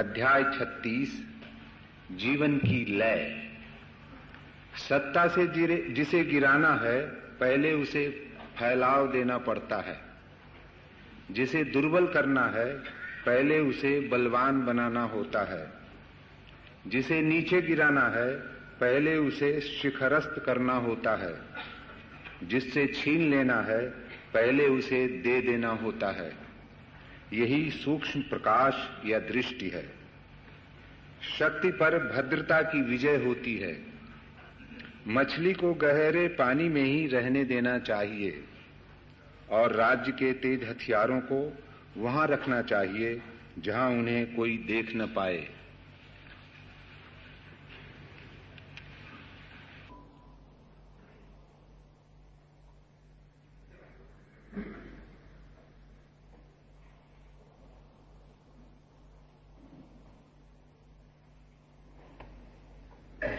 अध्याय 36 जीवन की लय। सत्ता से जिसे गिराना है पहले उसे फैलाव देना पड़ता है। जिसे दुर्बल करना है पहले उसे बलवान बनाना होता है। जिसे नीचे गिराना है पहले उसे शिखरस्त करना होता है। जिससे छीन लेना है पहले उसे दे देना होता है। यही सूक्ष्म प्रकाश या दृष्टि है। शक्ति पर भद्रता की विजय होती है। मछली को गहरे पानी में ही रहने देना चाहिए और राज्य के तेज हथियारों को वहां रखना चाहिए जहां उन्हें कोई देख न पाए।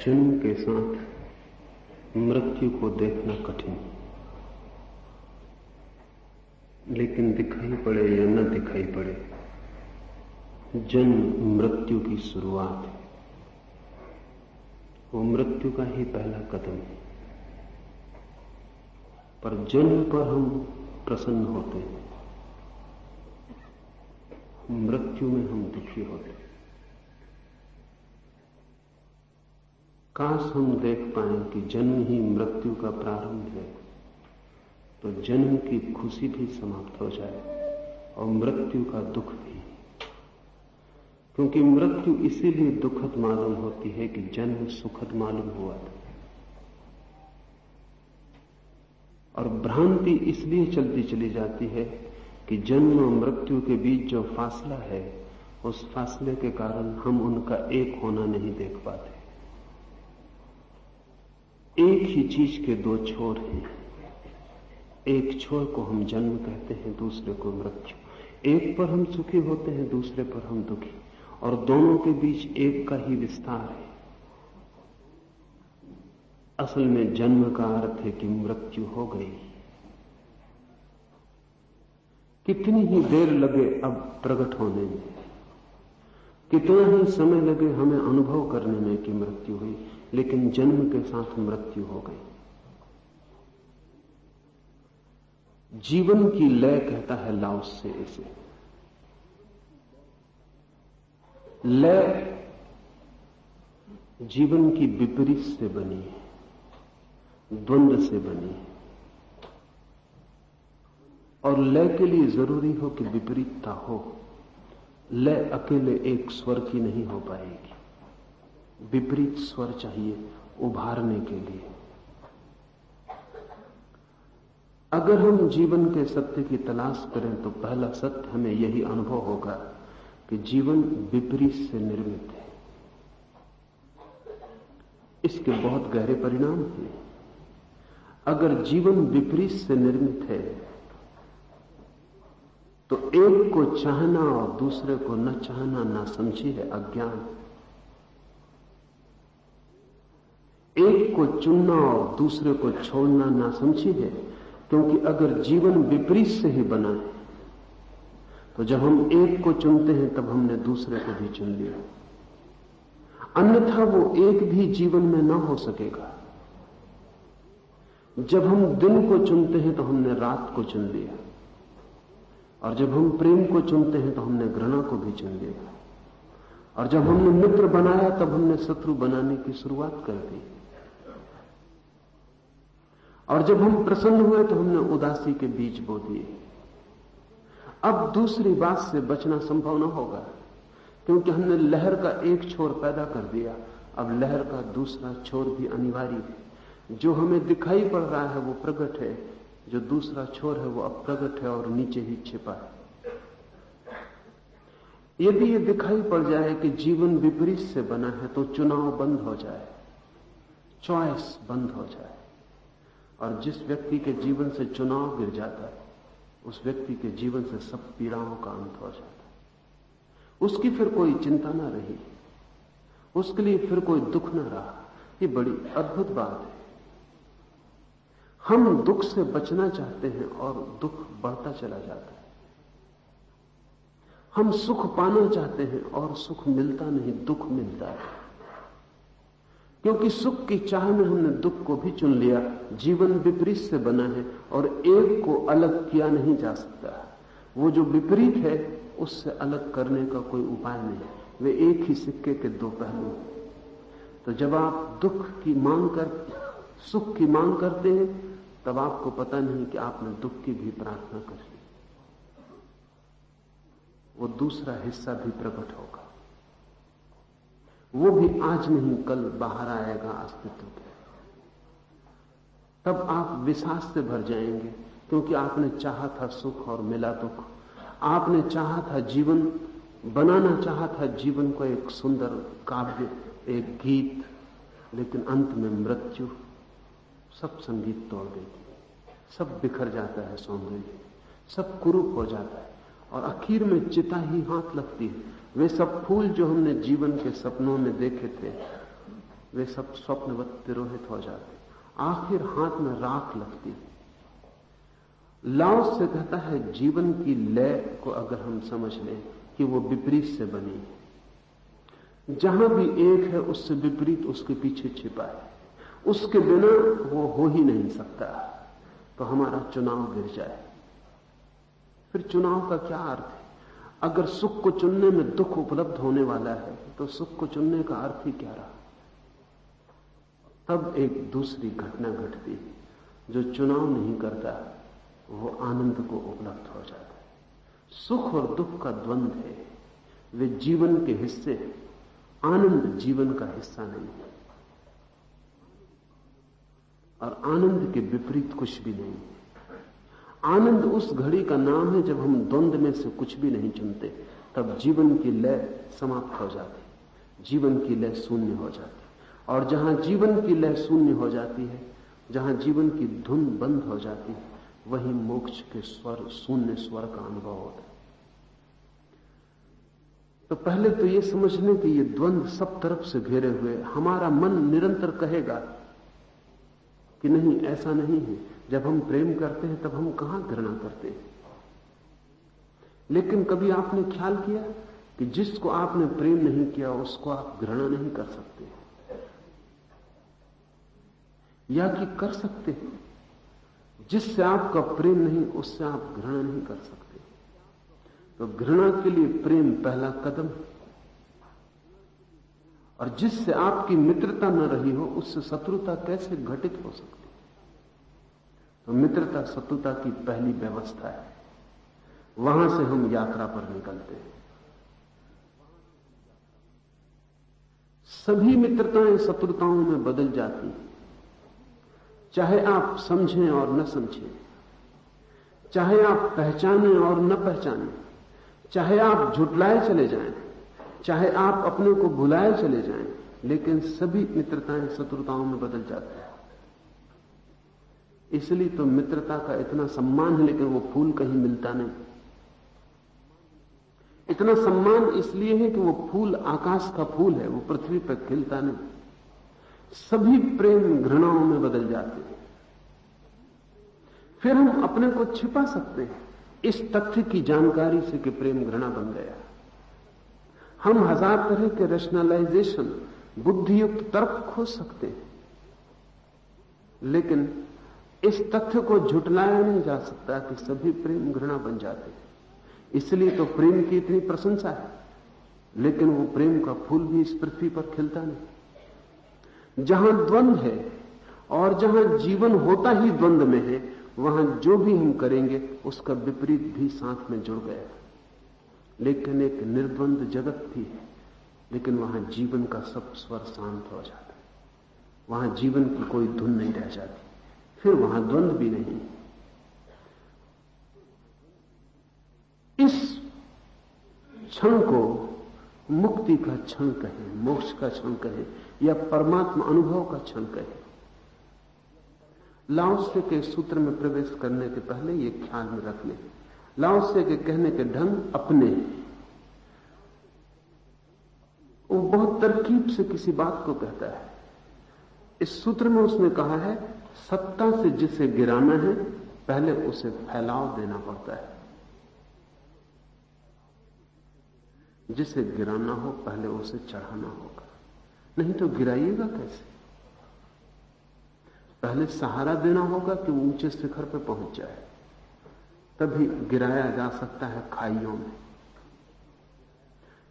जन्म के साथ मृत्यु को देखना कठिन, लेकिन दिखाई पड़े या न दिखाई पड़े, जन्म मृत्यु की शुरुआत है। वो मृत्यु का ही पहला कदम है। पर जन्म पर हम प्रसन्न होते हैं, मृत्यु में हम दुखी होते हैं। काश हम देख पाए कि जन्म ही मृत्यु का प्रारंभ है, तो जन्म की खुशी भी समाप्त हो जाए और मृत्यु का दुख भी। क्योंकि मृत्यु इसीलिए दुखद मालूम होती है कि जन्म सुखद मालूम हुआ था। और भ्रांति इसलिए चलती चली जाती है कि जन्म और मृत्यु के बीच जो फासला है, उस फासले के कारण हम उनका एक होना नहीं देख पाते। एक ही चीज के दो छोर हैं। एक छोर को हम जन्म कहते हैं, दूसरे को मृत्यु। एक पर हम सुखी होते हैं, दूसरे पर हम दुखी, और दोनों के बीच एक का ही विस्तार है। असल में जन्म का अर्थ है कि मृत्यु हो गई। कितनी ही देर लगे अब प्रकट होने में, कितना ही समय लगे हमें अनुभव करने में कि मृत्यु हुई, लेकिन जन्म के साथ मृत्यु हो गई। जीवन की लय कहता है लाओस से इसे। लय जीवन की विपरीत से बनी है, द्वंद्व से बनी है। और लय के लिए जरूरी हो कि विपरीतता हो। लय अकेले एक स्वर की नहीं हो पाएगी, विपरीत स्वर चाहिए उभारने के लिए। अगर हम जीवन के सत्य की तलाश करें तो पहला सत्य हमें यही अनुभव होगा कि जीवन विपरीत से निर्मित है। इसके बहुत गहरे परिणाम हैं। अगर जीवन विपरीत से निर्मित है तो एक को चाहना और दूसरे को न चाहना ना समझी है अज्ञान। एक को चुनना और दूसरे को छोड़ना ना समझी है, क्योंकि अगर जीवन विपरीत से ही बना है तो जब हम एक को चुनते हैं तब हमने दूसरे को भी चुन लिया। अन्यथा वो एक भी जीवन में ना हो सकेगा। जब हम दिन को चुनते हैं तो हमने रात को चुन लिया, और जब हम प्रेम को चुनते हैं तो हमने घृणा को भी चुन लिया, और जब हमने मित्र बनाया तब हमने शत्रु बनाने की शुरुआत कर दी, और जब हम प्रसन्न हुए तो हमने उदासी के बीज बो दिए। अब दूसरी बात से बचना संभव न होगा, क्योंकि हमने लहर का एक छोर पैदा कर दिया। अब लहर का दूसरा छोर भी अनिवार्य है। जो हमें दिखाई पड़ रहा है वो प्रकट है, जो दूसरा छोर है वो अप्रगट है और नीचे ही छिपा है। यदि ये दिखाई पड़ जाए कि जीवन विपरीत से बना है तो चुनाव बंद हो जाए, चॉइस बंद हो जाए, और जिस व्यक्ति के जीवन से चुनाव गिर जाता है उस व्यक्ति के जीवन से सब पीड़ाओं का अंत हो जाता है। उसकी फिर कोई चिंता ना रही, उसके लिए फिर कोई दुख ना रहा। ये बड़ी अद्भुत बात है। हम दुख से बचना चाहते हैं और दुख बढ़ता चला जाता है। हम सुख पाना चाहते हैं और सुख मिलता नहीं, दुख मिलता है। क्योंकि सुख की चाह में हमने दुख को भी चुन लिया। जीवन विपरीत से बना है और एक को अलग किया नहीं जा सकता। वो जो विपरीत है उससे अलग करने का कोई उपाय नहीं। वे एक ही सिक्के के दो पहलू हैं। तो जब आप सुख की मांग करते हैं, तब आपको पता नहीं कि आपने दुख की भी प्रार्थना कर ली। वो दूसरा हिस्सा भी प्रकट होगा, वो भी आज नहीं कल बाहर आएगा अस्तित्व के। तब आप विषाद से भर जाएंगे, क्योंकि आपने चाहा था सुख और मिला दुख। आपने चाहा था जीवन, बनाना चाहा था जीवन को एक सुंदर काव्य, एक गीत, लेकिन अंत में मृत्यु सब संगीत तोड़ देती, सब बिखर जाता है सौंदर्य, सब कुरूप हो जाता है और आखिर में चिता ही हाथ लगती है। वे सब फूल जो हमने जीवन के सपनों में देखे थे, वे सब स्वप्नवत तिरोहित हो जाते, आखिर हाथ में राख लगती है। लाओस से कहता है जीवन की लय को अगर हम समझ लें कि वो विपरीत से बनी है, जहां भी एक है उससे विपरीत उसके पीछे छिपा है, उसके बिना वो हो ही नहीं सकता। तो हमारा चुनाव गिर जाए, फिर चुनाव का क्या अर्थ है? अगर सुख को चुनने में दुख उपलब्ध होने वाला है तो सुख को चुनने का अर्थ ही क्या रहा? तब एक दूसरी घटना घटती है, जो चुनाव नहीं करता वो आनंद को उपलब्ध हो जाता है। सुख और दुख का द्वंद्व है, वे जीवन के हिस्से हैं, आनंद जीवन का हिस्सा नहीं है। और आनंद के विपरीत कुछ भी नहीं है। आनंद उस घड़ी का नाम है जब हम द्वंद्व में से कुछ भी नहीं चुनते, तब जीवन की लय समाप्त हो जाती, जीवन की लय शून्य हो जाती। और जहां जीवन की लय शून्य हो जाती है, जहां जीवन की धुन बंद हो जाती है, वही मोक्ष के स्वर, शून्य स्वर का अनुभव होता है। तो पहले तो ये समझ लें कि ये द्वंद्व सब तरफ से घेरे हुए। हमारा मन निरंतर कहेगा कि नहीं, ऐसा नहीं है। जब हम प्रेम करते हैं तब हम कहां घृणा करते हैं? लेकिन कभी आपने ख्याल किया कि जिसको आपने प्रेम नहीं किया उसको आप घृणा नहीं कर सकते, या कि कर सकते हैं? जिससे आपका प्रेम नहीं उससे आप घृणा नहीं कर सकते। तो घृणा के लिए प्रेम पहला कदम, और जिससे आपकी मित्रता न रही हो उससे शत्रुता कैसे घटित हो सकती? तो मित्रता शत्रुता की पहली व्यवस्था है, वहां से हम यात्रा पर निकलते हैं। सभी मित्रताएं शत्रुताओं में बदल जाती हैं, चाहे आप समझें और न समझें, चाहे आप पहचानें और न पहचानें, चाहे आप झुटलाए चले जाएं, चाहे आप अपने को भुलाए चले जाएं, लेकिन सभी मित्रताएं शत्रुताओं में बदल जाती हैं। इसलिए तो मित्रता का इतना सम्मान है, लेकिन वो फूल कहीं मिलता नहीं। इतना सम्मान इसलिए है कि वो फूल आकाश का फूल है, वो पृथ्वी पर खिलता नहीं। सभी प्रेम घृणाओं में बदल जाते हैं। फिर हम अपने को छिपा सकते हैं इस तथ्य की जानकारी से कि प्रेम घृणा बन गया। हम हजार तरह के रैशनलाइजेशन, बुद्धियुक्त तर्क खोज सकते हैं, लेकिन इस तथ्य को झुटलाया नहीं जा सकता कि सभी प्रेम घृणा बन जाते हैं। इसलिए तो प्रेम की इतनी प्रशंसा है, लेकिन वो प्रेम का फूल भी इस पृथ्वी पर खिलता नहीं। जहां द्वंद्व है और जहां जीवन होता ही द्वंद्व में है, वहां जो भी हम करेंगे उसका विपरीत भी साथ में जुड़ गया। लेकिन एक निर्द्वंद जगत भी है, लेकिन वहां जीवन का सब स्वर शांत हो जाता है, वहां जीवन की कोई धुन नहीं रह जाती, फिर वहां द्वंद्व भी नहीं। इस क्षण को मुक्ति का क्षण कहें, मोक्ष का क्षण कहें, या परमात्मा अनुभव का क्षण कहें। लाओत्से के सूत्र में प्रवेश करने के पहले ये ख्याल में रख लें, लाओत्से के कहने के ढंग अपने हैं। वो बहुत तरकीब से किसी बात को कहता है। इस सूत्र में उसने कहा है, सत्ता से जिसे गिराना है पहले उसे फैलाव देना पड़ता है। जिसे गिराना हो पहले उसे चढ़ाना होगा, नहीं तो गिराइएगा कैसे? पहले सहारा देना होगा कि ऊंचे शिखर पर पहुंच जाए, तभी गिराया जा सकता है खाइयों में।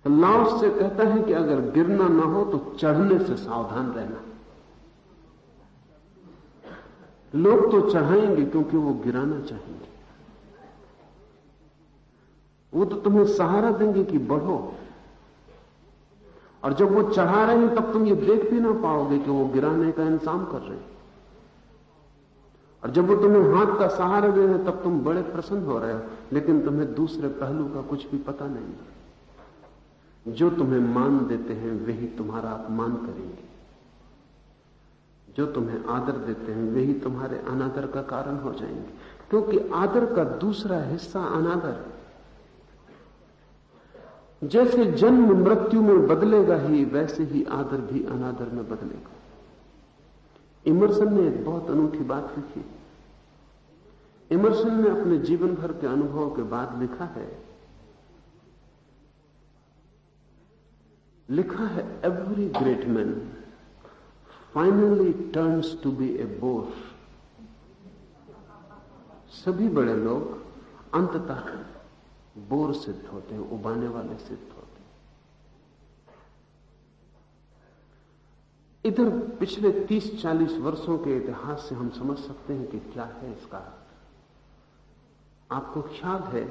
तो लाओस से कहता है कि अगर गिरना ना हो तो चढ़ने से सावधान रहना। लोग तो चढ़ाएंगे क्योंकि वो गिराना चाहेंगे, वो तो तुम्हें सहारा देंगे कि बढ़ो, और जब वो चढ़ा रहे हैं तब तुम ये देख भी ना पाओगे कि वो गिराने का इंतजाम कर रहे हैं। और जब वो तुम्हें हाथ का सहारा दे रहे हैं तब तुम बड़े प्रसन्न हो रहे हो, लेकिन तुम्हें दूसरे पहलू का कुछ भी पता नहीं। जो तुम्हें मान देते हैं वही तुम्हारा अपमान करेंगे, जो तुम्हें आदर देते हैं वही तुम्हारे अनादर का कारण हो जाएंगे, क्योंकि आदर का दूसरा हिस्सा अनादर है। जैसे जन्म मृत्यु में बदलेगा ही, वैसे ही आदर भी अनादर में बदलेगा। इमर्सन ने एक बहुत अनूठी बात लिखी। इमर्सन ने अपने जीवन भर के अनुभव के बाद लिखा है every great man finally turns to be a bore. सभी बड़े लोग अंततः बोर सिद्ध होते हैं, उबाने वाले सिद्ध होते हैं। इधर पिछले 30-40 वर्षों के इतिहास से हम समझ सकते हैं कि क्या है इसका अर्थ। आपको ख्याल है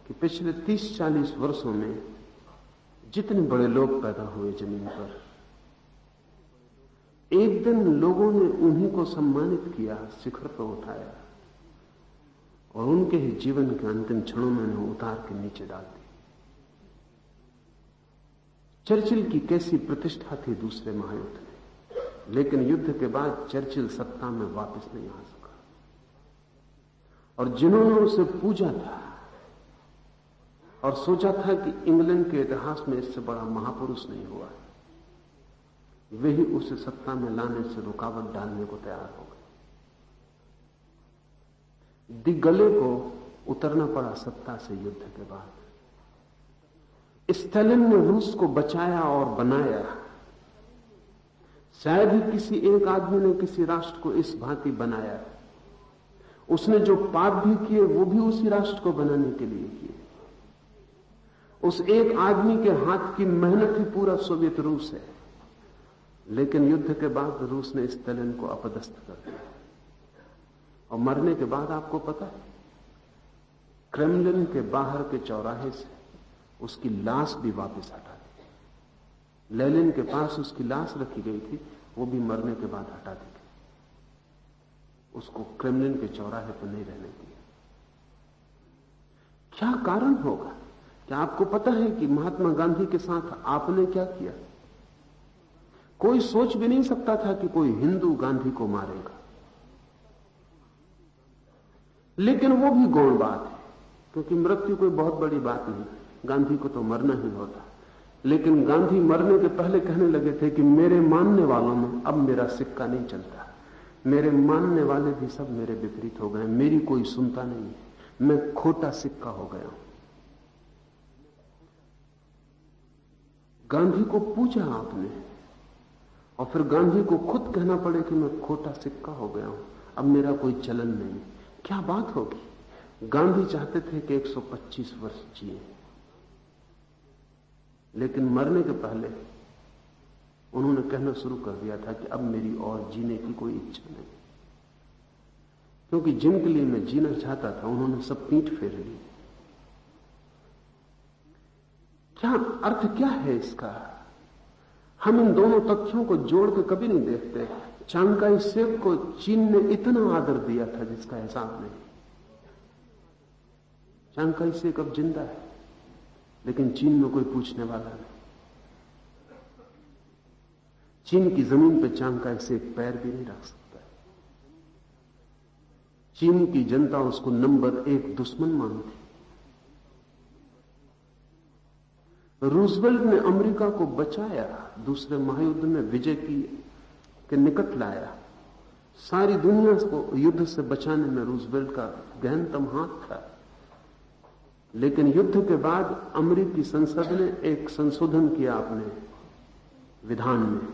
कि पिछले 30-40 वर्षों में जितने बड़े लोग पैदा हुए जमीन पर, एक दिन लोगों ने उन्हीं को सम्मानित किया, शिखर पर उठाया और उनके ही जीवन के अंतिम क्षणों में उन्हें उतार के नीचे डाल दिया। चर्चिल की कैसी प्रतिष्ठा थी दूसरे महायुद्ध में, लेकिन युद्ध के बाद चर्चिल सत्ता में वापस नहीं आ सका। और जिन्होंने उसे पूजा था और सोचा था कि इंग्लैंड के इतिहास में इससे बड़ा महापुरुष नहीं हुआ, वही उसे सत्ता में लाने से रुकावट डालने को तैयार हो गए। दिग्गले को उतरना पड़ा सत्ता से युद्ध के बाद। स्टालिन ने रूस को बचाया और बनाया। शायद ही किसी एक आदमी ने किसी राष्ट्र को इस भांति बनाया। उसने जो पाप भी किए वो भी उसी राष्ट्र को बनाने के लिए किए। उस एक आदमी के हाथ की मेहनत ही पूरा सोवियत रूस है। लेकिन युद्ध के बाद रूस ने स्टालिन को अपदस्थ कर दिया और मरने के बाद आपको पता है, क्रेमलिन के बाहर के चौराहे से उसकी लाश भी वापस हटा दी। लेनिन के पास उसकी लाश रखी गई थी, वो भी मरने के बाद हटा दी गई। उसको क्रेमलिन के चौराहे पर नहीं रहने दिया। क्या कारण होगा? क्या आपको पता है कि महात्मा गांधी के साथ आपने क्या किया? कोई सोच भी नहीं सकता था कि कोई हिंदू गांधी को मारेगा, लेकिन वो भी गौण बात है, क्योंकि मृत्यु कोई बहुत बड़ी बात नहीं। गांधी को तो मरना ही होता। लेकिन गांधी मरने के पहले कहने लगे थे कि मेरे मानने वालों में अब मेरा सिक्का नहीं चलता, मेरे मानने वाले भी सब मेरे विपरीत हो गए, मेरी कोई सुनता नहीं है, मैं खोटा सिक्का हो गया हूं। गांधी को पूछा आपने और फिर गांधी को खुद कहना पड़े कि मैं खोटा सिक्का हो गया हूं, अब मेरा कोई चलन नहीं। क्या बात होगी? गांधी चाहते थे कि 125 वर्ष जिए, लेकिन मरने के पहले उन्होंने कहना शुरू कर दिया था कि अब मेरी और जीने की कोई इच्छा नहीं, क्योंकि जिनके लिए मैं जीना चाहता था उन्होंने सब पीठ फेर ली। क्या अर्थ क्या है इसका? हम इन दोनों तथ्यों को जोड़ के कभी नहीं देखते। चांगकाई शेक को चीन ने इतना आदर दिया था जिसका हिसाब नहीं। चांगकाई शेक अब जिंदा है, लेकिन चीन में कोई पूछने वाला नहीं। चीन की जमीन पर चांगकाई शेक पैर भी नहीं रख सकता। चीन की जनता उसको नंबर 1 दुश्मन मानती। रूजवेल्ट ने अमेरिका को बचाया, दूसरे महायुद्ध में विजय के निकट लाया। सारी दुनिया को युद्ध से बचाने में रूजवेल्ट का गहनतम हाथ था। लेकिन युद्ध के बाद अमेरिकी संसद ने एक संशोधन किया अपने विधान में,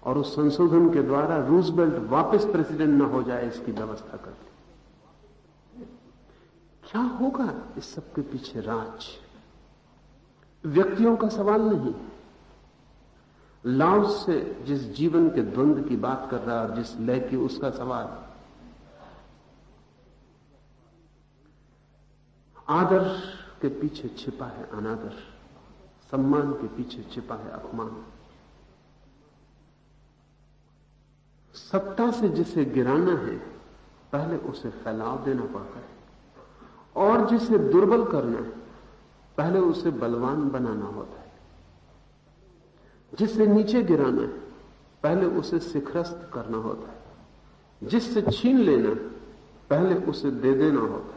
और उस संशोधन के द्वारा रूजवेल्ट वापस प्रेसिडेंट न हो जाए इसकी व्यवस्था कर दी। क्या होगा इस सब के पीछे? राज व्यक्तियों का सवाल नहीं। लाओस से जिस जीवन के द्वंद्व की बात कर रहा है और जिस लय की, उसका सवाल आदर के पीछे छिपा है अनादर, सम्मान के पीछे छिपा है अपमान। सत्ता से जिसे गिराना है पहले उसे फैलाव देना पड़ता है, और जिसे दुर्बल करना है पहले उसे बलवान बनाना होता है। जिसे नीचे गिराना है पहले उसे शिखरस्त करना होता है। जिससे छीन लेना पहले उसे दे देना होता है।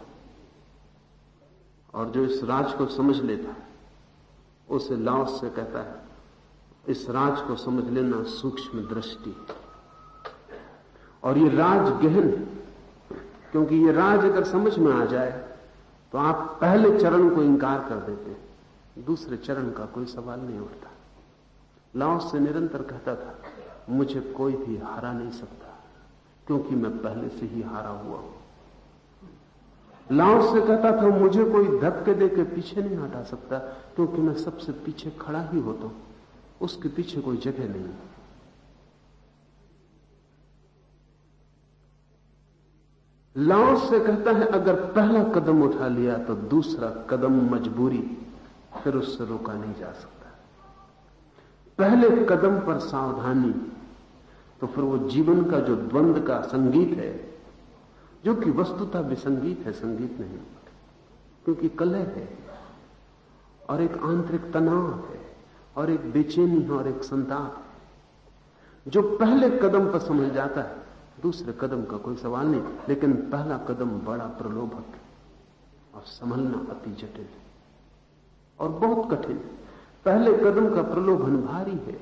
और जो इस राज को समझ लेता है उसे लाओस से कहता है, इस राज को समझ लेना सूक्ष्म दृष्टि। और ये राज गहन है, क्योंकि ये राज अगर समझ में आ जाए तो आप पहले चरण को इंकार कर देते, दूसरे चरण का कोई सवाल नहीं उठता। लाओस से निरंतर कहता था, मुझे कोई भी हरा नहीं सकता क्योंकि मैं पहले से ही हारा हुआ हूं। लाओस से कहता था, मुझे कोई धक्के दे के पीछे नहीं हटा सकता क्योंकि मैं सबसे पीछे खड़ा ही होता हूं, उसके पीछे कोई जगह नहीं। लाओस से कहता है, अगर पहला कदम उठा लिया तो दूसरा कदम मजबूरी, फिर उससे रोका नहीं जा सकता। पहले कदम पर सावधानी, तो फिर वो जीवन का जो द्वंद्व का संगीत है, जो कि वस्तुतः विसंगीत है, संगीत नहीं, क्योंकि कलह है और एक आंतरिक तनाव है और एक बेचैनी है और एक संताप है। जो पहले कदम पर समझ जाता है दूसरे कदम का कोई सवाल नहीं, लेकिन पहला कदम बड़ा प्रलोभक है और संभलना अति जटिल है और बहुत कठिन है। पहले कदम का प्रलोभन भारी है,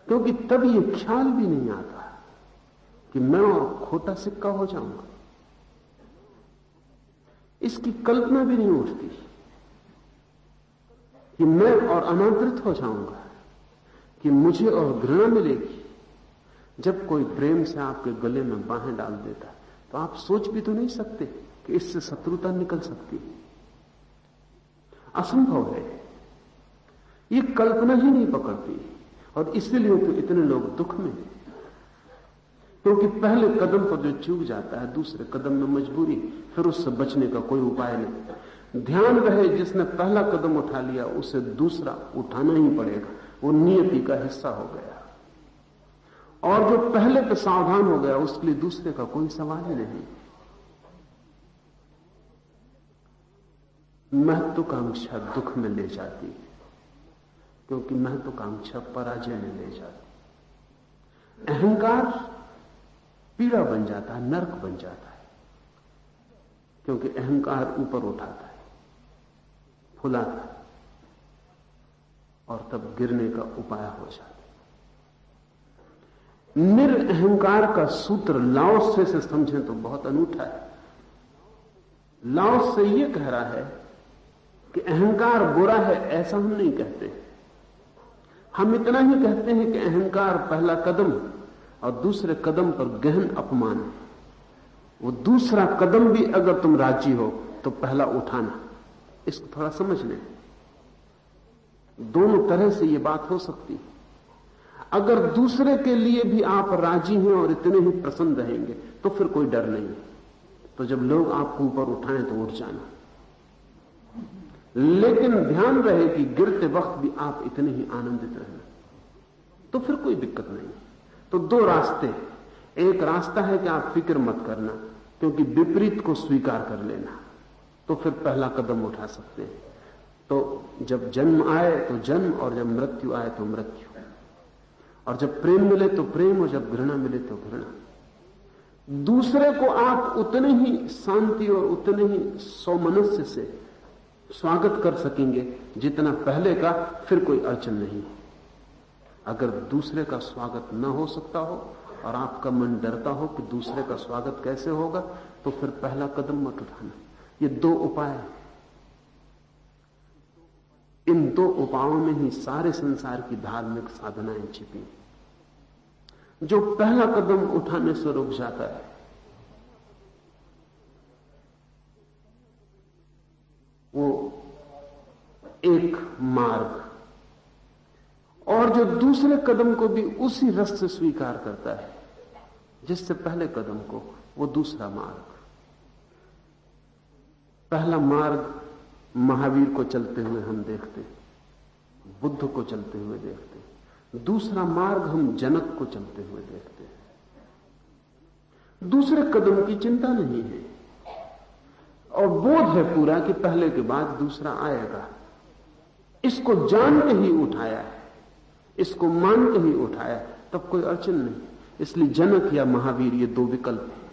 क्योंकि तब ये ख्याल भी नहीं आता कि मैं और खोटा सिक्का हो जाऊंगा। इसकी कल्पना भी नहीं उठती कि मैं और अनादृत हो जाऊंगा, कि मुझे और घृणा मिलेगी। जब कोई प्रेम से आपके गले में बाहें डाल देता है तो आप सोच भी तो नहीं सकते कि इससे शत्रुता निकल सकती है। असंभव है, ये कल्पना ही नहीं पकड़ती। और इसीलिए तो इतने लोग दुख में हैं, क्योंकि पहले कदम पर जो चूक जाता है दूसरे कदम में मजबूरी, फिर उससे बचने का कोई उपाय नहीं। ध्यान रहे, जिसने पहला कदम उठा लिया उसे दूसरा उठाना ही पड़ेगा, वो नियति का हिस्सा हो गया। और जो पहले पे सावधान हो गया उसके लिए दूसरे का कोई सवाल ही नहीं। महत्वाकांक्षा दुख में ले जाती है, क्योंकि महत्वाकांक्षा पराजय में ले जाती। अहंकार पीड़ा बन जाता है, नरक बन जाता है, क्योंकि अहंकार ऊपर उठाता है, फुलाता है और तब गिरने का उपाय हो जाता है। निरअहंकार का सूत्र लाओस से समझें तो बहुत अनूठा है। लाओस से यह कह रहा है कि अहंकार बुरा है, ऐसा हम नहीं कहते। हम इतना ही कहते हैं कि अहंकार पहला कदम और दूसरे कदम पर गहन अपमान है। वो दूसरा कदम भी अगर तुम राजी हो तो पहला उठाना, इसको थोड़ा समझ लें। दोनों तरह से ये बात हो सकती है। अगर दूसरे के लिए भी आप राजी हैं और इतने ही प्रसन्न रहेंगे तो फिर कोई डर नहीं है। तो जब लोग आपको ऊपर उठाएं तो उठ जाना, लेकिन ध्यान रहे कि गिरते वक्त भी आप इतने ही आनंदित रहना, तो फिर कोई दिक्कत नहीं। तो दो रास्ते, एक रास्ता है कि आप फिक्र मत करना, क्योंकि विपरीत को स्वीकार कर लेना, तो फिर पहला कदम उठा सकते हैं। तो जब जन्म आए तो जन्म, और जब मृत्यु आए तो मृत्यु, और जब प्रेम मिले तो प्रेम, और जब घृणा मिले तो घृणा। दूसरे को आप उतने ही शांति और उतने ही सौमनस्य से स्वागत कर सकेंगे जितना पहले का, फिर कोई अड़चन नहीं। अगर दूसरे का स्वागत न हो सकता हो और आपका मन डरता हो कि दूसरे का स्वागत कैसे होगा, तो फिर पहला कदम मत उठाना। ये दो उपाय हैं। इन दो उपायों में ही सारे संसार की धार्मिक साधनाएं छिपी। जो पहला कदम उठाने से रुक जाता है वो एक मार्ग, और जो दूसरे कदम को भी उसी रस से स्वीकार करता है जिससे पहले कदम को, वो दूसरा मार्ग। पहला मार्ग महावीर को चलते हुए हम देखते, बुद्ध को चलते हुए देखते। दूसरा मार्ग हम जनक को चलते हुए देखते हैं। दूसरे कदम की चिंता नहीं है और बोध है पूरा कि पहले के बाद दूसरा आएगा। इसको जान के ही उठाया है, इसको मान के ही उठाया, तब कोई अड़चन नहीं। इसलिए जनक या महावीर ये दो विकल्प हैं,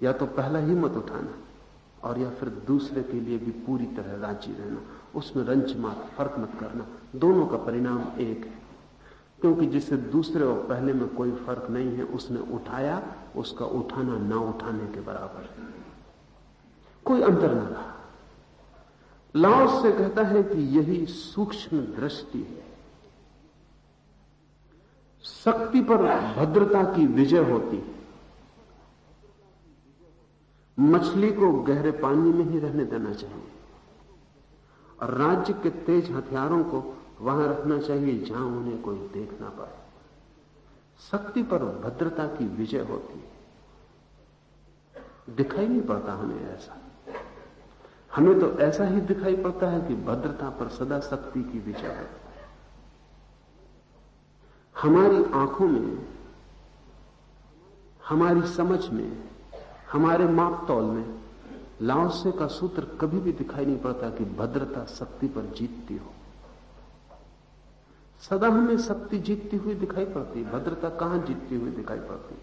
या तो पहला ही मत उठाना और या फिर दूसरे के लिए भी पूरी तरह राजी रहना, उसमें रंच मात्र फर्क मत करना। दोनों का परिणाम एक है, क्योंकि जिसे दूसरे और पहले में कोई फर्क नहीं है, उसने उठाया, उसका उठाना ना उठाने के बराबर है, कोई अंतर न रहा। लाओस से कहता है कि यही सूक्ष्म दृष्टि है। शक्ति पर भद्रता की विजय होती है। मछली को गहरे पानी में ही रहने देना चाहिए और राज्य के तेज हथियारों को वहां रखना चाहिए जहां उन्हें कोई देख ना पाए। शक्ति पर भद्रता की विजय होती है। दिखाई नहीं पड़ता हमें ऐसा, हमें तो ऐसा ही दिखाई पड़ता है कि भद्रता पर सदा शक्ति की विजय है। हमारी आंखों में, हमारी समझ में, हमारे मापतौल में लाओसे का सूत्र कभी भी दिखाई नहीं पड़ता कि भद्रता शक्ति पर जीतती हो। सदा हमें शक्ति जीतती हुई दिखाई पड़ती है, भद्रता कहां जीतती हुई दिखाई पड़ती है।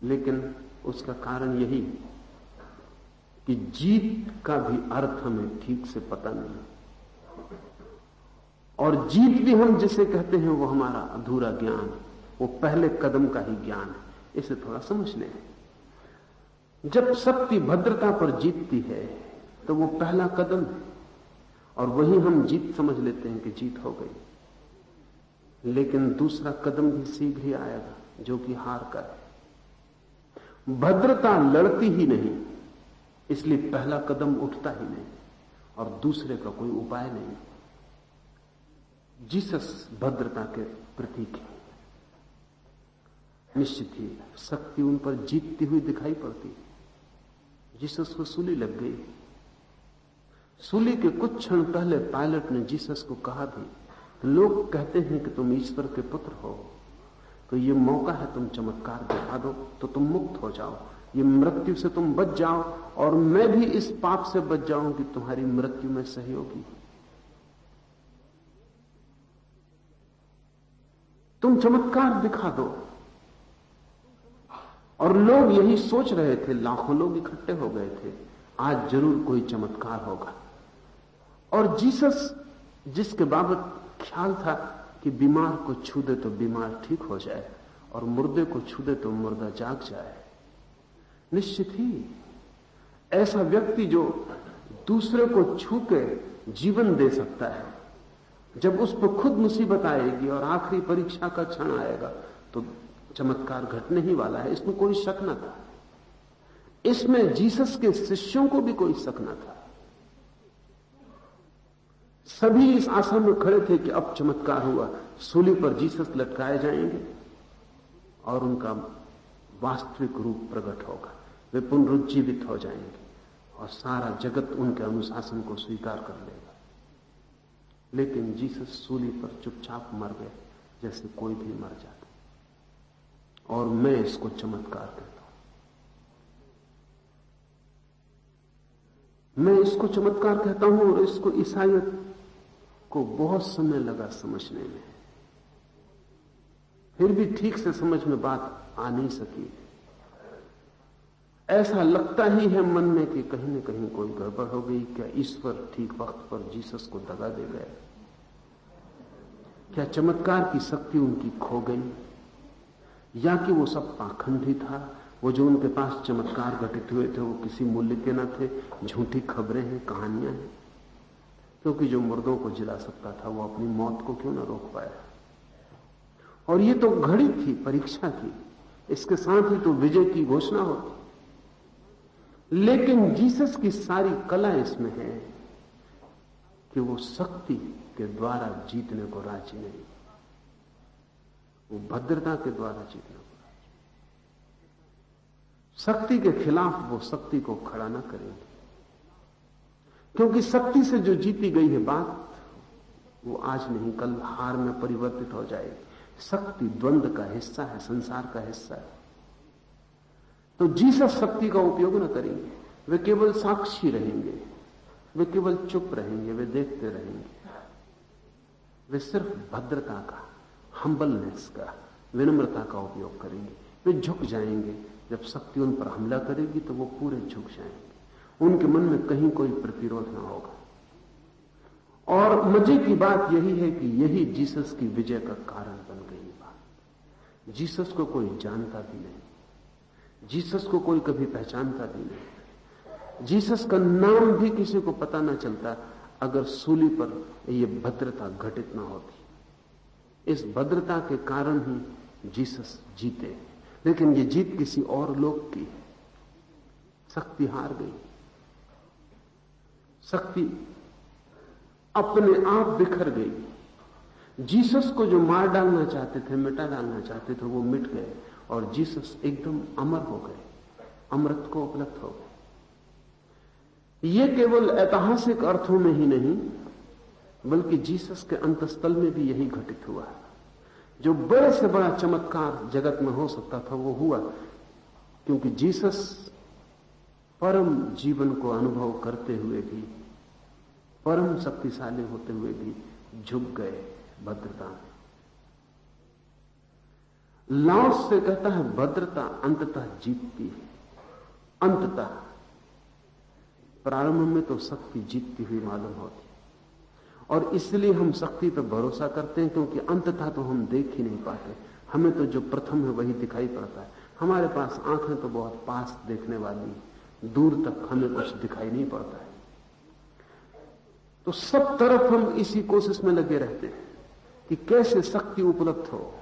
लेकिन उसका कारण यही है कि जीत का भी अर्थ हमें ठीक से पता नहीं, और जीत भी हम जिसे कहते हैं वो हमारा अधूरा ज्ञान, वो पहले कदम का ही ज्ञान है। इसे थोड़ा समझ लें। जब शक्ति भद्रता पर जीतती है तो वो पहला कदम है और वही हम जीत समझ लेते हैं कि जीत हो गई। लेकिन दूसरा कदम भी शीघ्र ही आएगा जो कि हार का है। भद्रता लड़ती ही नहीं, इसलिए पहला कदम उठता ही नहीं और दूसरे का कोई उपाय नहीं। जीसस भद्रता के प्रतीक है। निश्चित ही शक्ति उन पर जीतती हुई दिखाई पड़ती है। जीसस को सूली लग गई। सूली के कुछ क्षण पहले पायलट ने जीसस को कहा भी, लोग कहते हैं कि तुम ईश्वर के पुत्र हो, तो ये मौका है, तुम चमत्कार दिखा दो तो तुम मुक्त हो जाओ, ये मृत्यु से तुम बच जाओ और मैं भी इस पाप से बच जाऊं कि तुम्हारी मृत्यु में सहयोगी। तुम चमत्कार दिखा दो। और लोग यही सोच रहे थे, लाखों लोग इकट्ठे हो गए थे, आज जरूर कोई चमत्कार होगा। और जीसस, जिसके बाबत ख्याल था कि बीमार को छू दे तो बीमार ठीक हो जाए और मुर्दे को छू दे तो मुर्दा जाग जाए, निश्चित ही ऐसा व्यक्ति जो दूसरे को छू के जीवन दे सकता है, जब उस पर खुद मुसीबत आएगी और आखिरी परीक्षा का क्षण आएगा तो चमत्कार घटने ही वाला है, इसमें कोई शक न था। इसमें जीसस के शिष्यों को भी कोई शक न था। सभी इस आशा में खड़े थे कि अब चमत्कार हुआ, सूली पर जीसस लटकाए जाएंगे और उनका वास्तविक रूप प्रकट होगा, वे पुनरुज्जीवित हो जाएंगे और सारा जगत उनके अनुशासन को स्वीकार कर लेगा। लेकिन जीसस सूली पर चुपचाप मर गए जैसे कोई भी मर जाता। और मैं इसको चमत्कार कहता हूं, मैं इसको चमत्कार कहता हूं। और इसको ईसाइयत को बहुत समय लगा समझने में, फिर भी ठीक से समझ में बात आ नहीं सकी। ऐसा लगता ही है मन में कि कहीं न कहीं कोई गड़बड़ हो गई। क्या ईश्वर ठीक वक्त पर जीसस को दगा दे गए? क्या चमत्कार की शक्ति उनकी खो गई, या कि वो सब पाखंडी था? वो जो उनके पास चमत्कार घटित हुए थे वो किसी मूल्य के न थे, झूठी खबरें हैं, कहानियां हैं। क्योंकि जो मुर्दों को जिला सकता था वो अपनी मौत को क्यों ना रोक पाया। और ये तो घड़ी थी, परीक्षा थी, इसके साथ ही तो विजय की घोषणा होती। लेकिन जीसस की सारी कला इसमें है कि वो शक्ति के द्वारा जीतने को राजी नहीं, वो भद्रता के द्वारा जीतने को राजी। शक्ति के खिलाफ वो शक्ति को खड़ा ना करेंगे, क्योंकि शक्ति से जो जीती गई है बात, वो आज नहीं कल हार में परिवर्तित हो जाएगी। शक्ति द्वंद्व का हिस्सा है, संसार का हिस्सा है। तो जीसस शक्ति का उपयोग न करेंगे, वे केवल साक्षी रहेंगे, वे केवल चुप रहेंगे, वे देखते रहेंगे। वे सिर्फ भद्रता का, हम्बलनेस का, विनम्रता का उपयोग करेंगे। वे झुक जाएंगे। जब शक्ति उन पर हमला करेगी तो वो पूरे झुक जाएंगे, उनके मन में कहीं कोई प्रतिरोध ना होगा। और मजे की बात यही है कि यही जीसस की विजय का कारण बन गई बात। जीसस को कोई जानता भी नहीं, जीसस को कोई कभी पहचानता भी नहीं, जीसस का नाम भी किसी को पता ना चलता अगर सूली पर यह भद्रता घटित ना होती। इस भद्रता के कारण ही जीसस जीते, लेकिन ये जीत किसी और लोग की है। शक्ति हार गई, शक्ति अपने आप बिखर गई। जीसस को जो मार डालना चाहते थे, मिटा डालना चाहते थे, वो मिट गए और जीसस एकदम अमर हो गए, अमृत को उपलब्ध हो गए। ये केवल ऐतिहासिक अर्थों में ही नहीं, बल्कि जीसस के अंतस्थल में भी यही घटित हुआ। जो बड़े से बड़ा चमत्कार जगत में हो सकता था वो हुआ, क्योंकि जीसस परम जीवन को अनुभव करते हुए भी, परम शक्तिशाली होते हुए भी झुक गए भद्रता में। लाओस से कहता है भद्रता अंततः जीतती है। अंततः, प्रारंभ में तो शक्ति जीतती हुई मालूम होती, और इसलिए हम शक्ति पर भरोसा करते हैं, क्योंकि अंततः तो हम देख ही नहीं पाते। हमें तो जो प्रथम है वही दिखाई पड़ता है। हमारे पास आंखें तो बहुत पास देखने वाली, दूर तक हमें कुछ दिखाई नहीं पड़ता है। तो सब तरफ हम इसी कोशिश में लगे रहते हैं कि कैसे शक्ति उपलब्ध हो।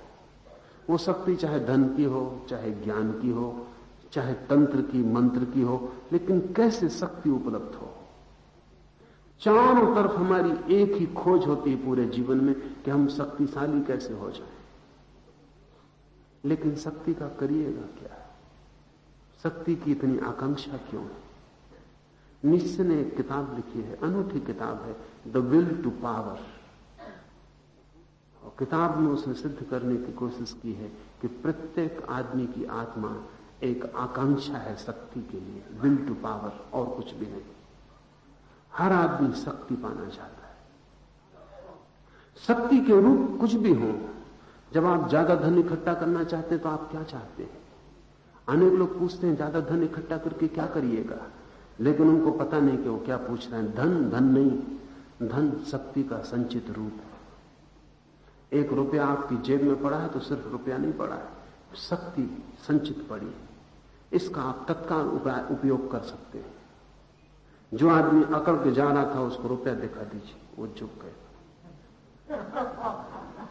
वो शक्ति चाहे धन की हो, चाहे ज्ञान की हो, चाहे तंत्र की, मंत्र की हो, लेकिन कैसे शक्ति उपलब्ध हो। चारों तरफ हमारी एक ही खोज होती है पूरे जीवन में कि हम शक्तिशाली कैसे हो जाएं। लेकिन शक्ति का करिएगा क्या? शक्ति की इतनी आकांक्षा क्यों है? निश्चय ने एक किताब लिखी है, अनूठी किताब है, द विल टू पावर। और किताब में उसने सिद्ध करने की कोशिश की है कि प्रत्येक आदमी की आत्मा एक आकांक्षा है शक्ति के लिए, विल टू पावर, और कुछ भी नहीं। हर आदमी शक्ति पाना चाहता है। शक्ति के रूप कुछ भी हो। जब आप ज्यादा धन इकट्ठा करना चाहते हैं तो आप क्या चाहते हैं? अनेक लोग पूछते हैं ज्यादा धन इकट्ठा करके क्या करिएगा, लेकिन उनको पता नहीं कि वो क्या पूछ रहे हैं। धन धन नहीं, धन शक्ति का संचित रूप है। एक रुपया आपकी जेब में पड़ा है तो सिर्फ रुपया नहीं पड़ा है, शक्ति संचित पड़ी है। इसका आप तत्काल उपयोग कर सकते हैं। जो आदमी अकड़ के जा रहा था उसको रुपया दिखा दीजिए, वो झुक गए।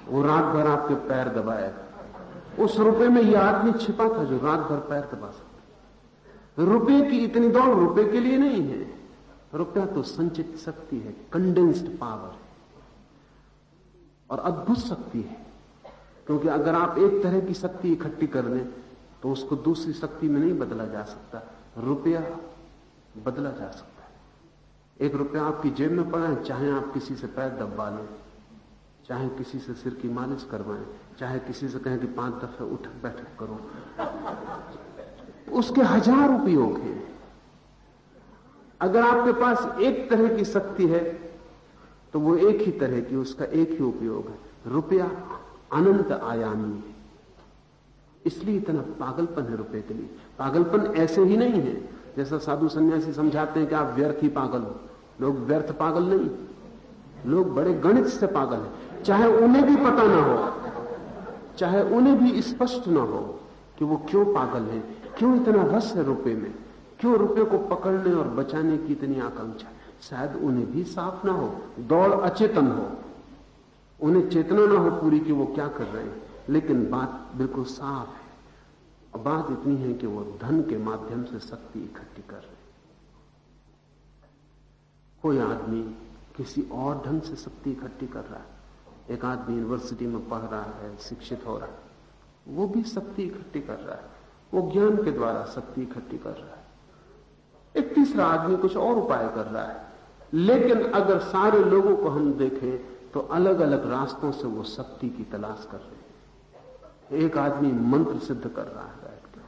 वो रात भर आपके पैर दबाएगा। उस रुपये में यह आदमी छिपा था जो रात भर पैर दबा सकता। रुपये की इतनी दौड़ रुपये के लिए नहीं है। रुपया तो संचित शक्ति है, कंडेंस्ड पावर है, और अद्भुत शक्ति है। क्योंकि अगर आप एक तरह की शक्ति इकट्ठी कर दें तो उसको दूसरी शक्ति में नहीं बदला जा सकता। रुपया बदला जा सकता है। एक रुपया आपकी जेब में पड़ा है, चाहे आप किसी से पैर दबा लें, चाहे किसी से सिर की मालिश करवाएं, चाहे किसी से कहें कि 5 दफे उठक बैठक करो, उसके हजार उपयोग हैं। अगर आपके पास एक तरह की शक्ति है तो वो एक ही तरह की, उसका एक ही उपयोग है। रुपया अनंत आयामी है, इसलिए इतना पागलपन है रुपये के लिए। पागलपन ऐसे ही नहीं है जैसा साधु सन्यासी समझाते हैं कि आप व्यर्थ ही पागल हो। लोग व्यर्थ पागल नहीं, लोग बड़े गणित से पागल हैं। चाहे उन्हें भी पता ना हो, चाहे उन्हें भी स्पष्ट ना हो कि वो क्यों पागल हैं, क्यों इतना रस है रुपये में, क्यों रुपये को पकड़ने और बचाने की इतनी आकांक्षा, शायद उन्हें भी साफ ना हो, दौड़ अचेतन हो, उन्हें चेतना ना हो पूरी कि वो क्या कर रहे हैं, लेकिन बात बिल्कुल साफ है। और बात इतनी है कि वो धन के माध्यम से शक्ति इकट्ठी कर रहे हैं। कोई आदमी किसी और ढंग से शक्ति इकट्ठी कर रहा है। एक आदमी यूनिवर्सिटी में पढ़ रहा है, शिक्षित हो रहा है, वो भी शक्ति इकट्ठी कर रहा है, वो ज्ञान के द्वारा शक्ति इकट्ठी कर रहा है। एक तीसरा आदमी कुछ और उपाय कर रहा है। लेकिन अगर सारे लोगों को हम देखें तो अलग अलग रास्तों से वो शक्ति की तलाश कर रहे हैं। एक आदमी मंत्र सिद्ध कर रहा है बैठ के,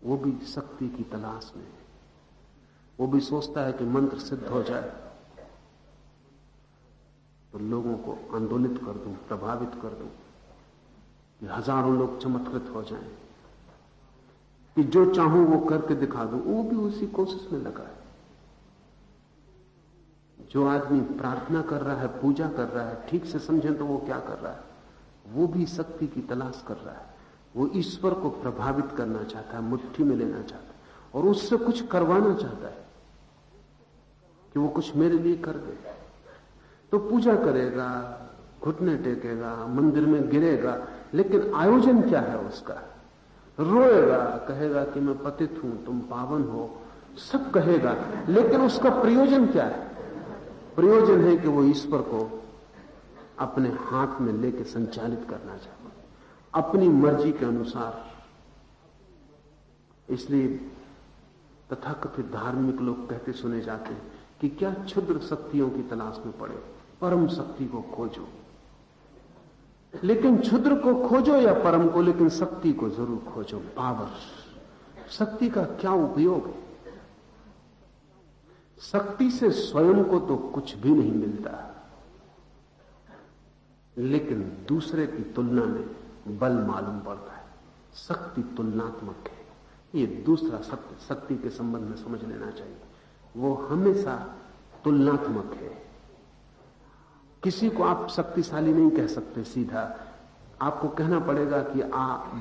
वो भी शक्ति की तलाश में है। वो भी सोचता है कि मंत्र सिद्ध हो जाए तो लोगों को आंदोलित कर दूं, प्रभावित कर दूं, कि हजारों लोग चमत्कृत हो जाएं, कि जो चाहूं वो करके दिखा दूं। वो भी उसी कोशिश में लगा है। जो आदमी प्रार्थना कर रहा है, पूजा कर रहा है, ठीक से समझें तो वो क्या कर रहा है, वो भी शक्ति की तलाश कर रहा है। वो ईश्वर को प्रभावित करना चाहता है, मुट्ठी में लेना चाहता है, और उससे कुछ करवाना चाहता है कि वो कुछ मेरे लिए कर दे। तो पूजा करेगा, घुटने टेकेगा, मंदिर में गिरेगा, लेकिन आयोजन क्या है उसका? रोएगा, कहेगा कि मैं पतित हूं, तुम पावन हो, सब कहेगा, लेकिन उसका प्रयोजन क्या है? प्रयोजन है कि वो ईश्वर को अपने हाथ में लेके संचालित करना चाहता है, अपनी मर्जी के अनुसार। इसलिए तथाकथित धार्मिक लोग कहते सुने जाते हैं कि क्या क्षुद्र शक्तियों की तलाश में पड़े, परम शक्ति को खोजो। लेकिन क्षुद्र को खोजो या परम को, लेकिन शक्ति को जरूर खोजो। पावर, शक्ति का क्या उपयोग है? शक्ति से स्वयं को तो कुछ भी नहीं मिलता, लेकिन दूसरे की तुलना में बल मालूम पड़ता है। शक्ति तुलनात्मक है। ये दूसरा सत्य शक्ति के संबंध में समझ लेना चाहिए। वो हमेशा तुलनात्मक है। किसी को आप शक्तिशाली नहीं कह सकते सीधा, आपको कहना पड़ेगा कि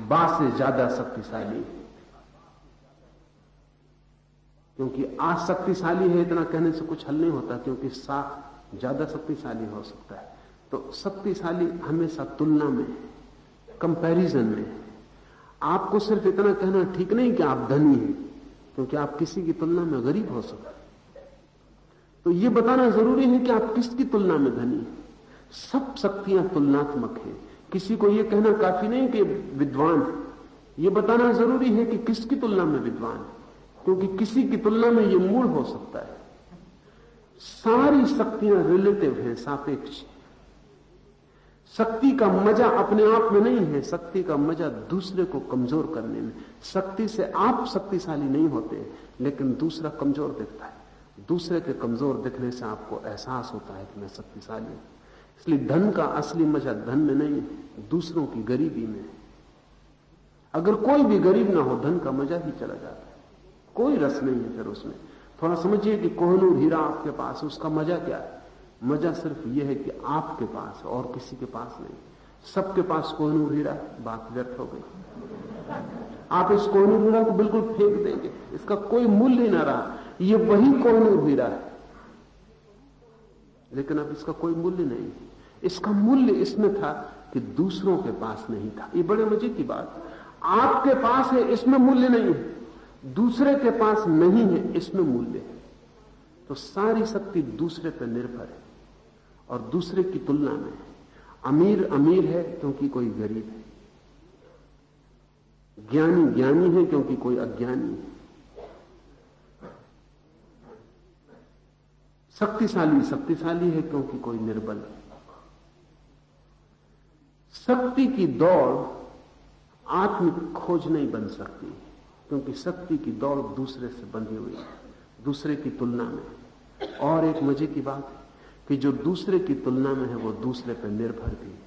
बा से ज्यादा शक्तिशाली है, क्योंकि आ शक्तिशाली है इतना कहने से कुछ हल नहीं होता, क्योंकि सा ज्यादा शक्तिशाली हो सकता है। तो शक्तिशाली हमेशा तुलना में, कंपैरिजन में। आपको सिर्फ इतना कहना ठीक नहीं कि आप धनी हैं, क्योंकि आप किसी की तुलना में गरीब हो सकते हैं। तो यह बताना जरूरी है कि आप किसकी तुलना में धनी हैं। सब शक्तियां तुलनात्मक हैं। किसी को यह कहना काफी नहीं कि विद्वान, यह बताना जरूरी है कि किसकी तुलना में विद्वान है, क्योंकि किसी की तुलना में यह मूढ़ हो सकता है। सारी शक्तियां रिलेटिव हैं, सापेक्ष। शक्ति का मजा अपने आप में नहीं है, शक्ति का मजा दूसरे को कमजोर करने में। शक्ति से आप शक्तिशाली नहीं होते, लेकिन दूसरा कमजोर दिखता है। दूसरे के कमजोर दिखने से आपको एहसास होता है कि मैं शक्तिशाली हूं। इसलिए धन का असली मजा धन में नहीं है, दूसरों की गरीबी में। अगर कोई भी गरीब ना हो, धन का मजा ही चला जाता है, कोई रस नहीं है फिर उसमें। थोड़ा समझिए कि कोहिनूर हीरा आपके पास, उसका मजा क्या है? मजा सिर्फ यह है कि आपके पास है और किसी के पास नहीं। सबके पास कोहिनूर हीरा, बात व्यर्थ हो गई। आप इस कोहिनूर हीरा को बिल्कुल फेंक देंगे, इसका कोई मूल्य ना रहा। ये वही कोहिनूर हीरा है, लेकिन अब इसका कोई मूल्य नहीं। इसका मूल्य इसमें था कि दूसरों के पास नहीं था। ये बड़े मजे की बात। आपके पास है, इसमें मूल्य नहीं है। दूसरे के पास नहीं है, इसमें मूल्य है। तो सारी शक्ति दूसरे पर निर्भर है और दूसरे की तुलना में। अमीर अमीर है क्योंकि कोई गरीब है, ज्ञानी ज्ञानी है क्योंकि कोई अज्ञानी है, शक्तिशाली शक्तिशाली है क्योंकि कोई निर्बल है। शक्ति की दौड़ आत्मिक खोज नहीं बन सकती, क्योंकि शक्ति की दौड़ दूसरे से बंधी हुई है, दूसरे की तुलना में। और एक मजे की बात है कि जो दूसरे की तुलना में है वो दूसरे पर निर्भर भी है।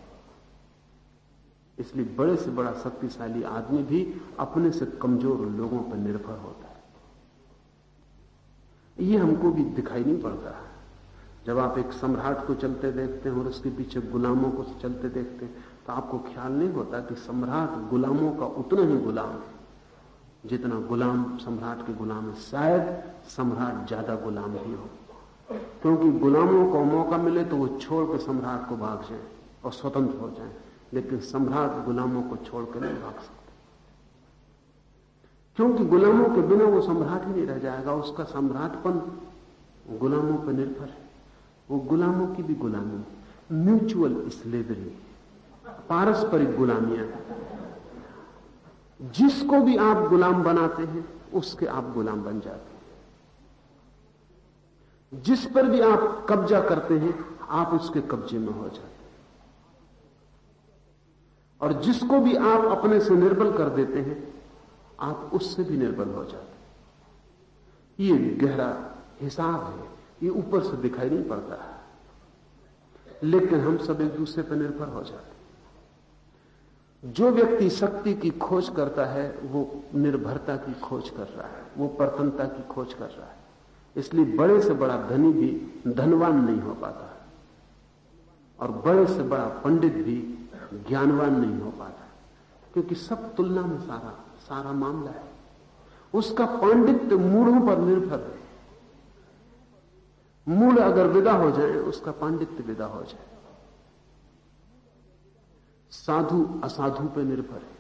इसलिए बड़े से बड़ा शक्तिशाली आदमी भी अपने से कमजोर लोगों पर निर्भर होता है। ये हमको भी दिखाई नहीं पड़ता। जब आप एक सम्राट को चलते देखते हैं और उसके पीछे गुलामों को चलते देखते हैं, तो आपको ख्याल नहीं होता कि सम्राट गुलामों का उतना ही गुलाम है। जितना गुलाम सम्राट के गुलाम है। शायद सम्राट ज्यादा गुलाम भी हो, क्योंकि गुलामों को मौका मिले तो वो छोड़ के सम्राट को भाग जाए और स्वतंत्र हो जाए, लेकिन सम्राट गुलामों को छोड़ कर नहीं भाग सकता, क्योंकि गुलामों के बिना वो सम्राट ही नहीं रह जाएगा। उसका सम्राटपन गुलामों पर निर्भर है। वो गुलामों की भी गुलामी, म्यूचुअल स्लेवरी, पारस्परिक गुलामियां। जिसको भी आप गुलाम बनाते हैं उसके आप गुलाम बन जाते हैं। जिस पर भी आप कब्जा करते हैं आप उसके कब्जे में हो जाते हैं, और जिसको भी आप अपने से निर्बल कर देते हैं आप उससे भी निर्बल हो जाते हैं। ये गहरा हिसाब है, ये ऊपर से दिखाई नहीं पड़ता है, लेकिन हम सब एक दूसरे पर निर्भर हो जाते हैं। जो व्यक्ति शक्ति की खोज करता है वो निर्भरता की खोज कर रहा है, वो प्रतनता की खोज कर रहा है। इसलिए बड़े से बड़ा धनी भी धनवान नहीं हो पाता, और बड़े से बड़ा पंडित भी ज्ञानवान नहीं हो पाता, क्योंकि सब तुलना में सारा मामला है। उसका पांडित्य मूढ़ों पर निर्भर है। मूढ़ अगर विदा हो जाए उसका पांडित्य विदा हो जाए। साधु असाधु पे निर्भर है।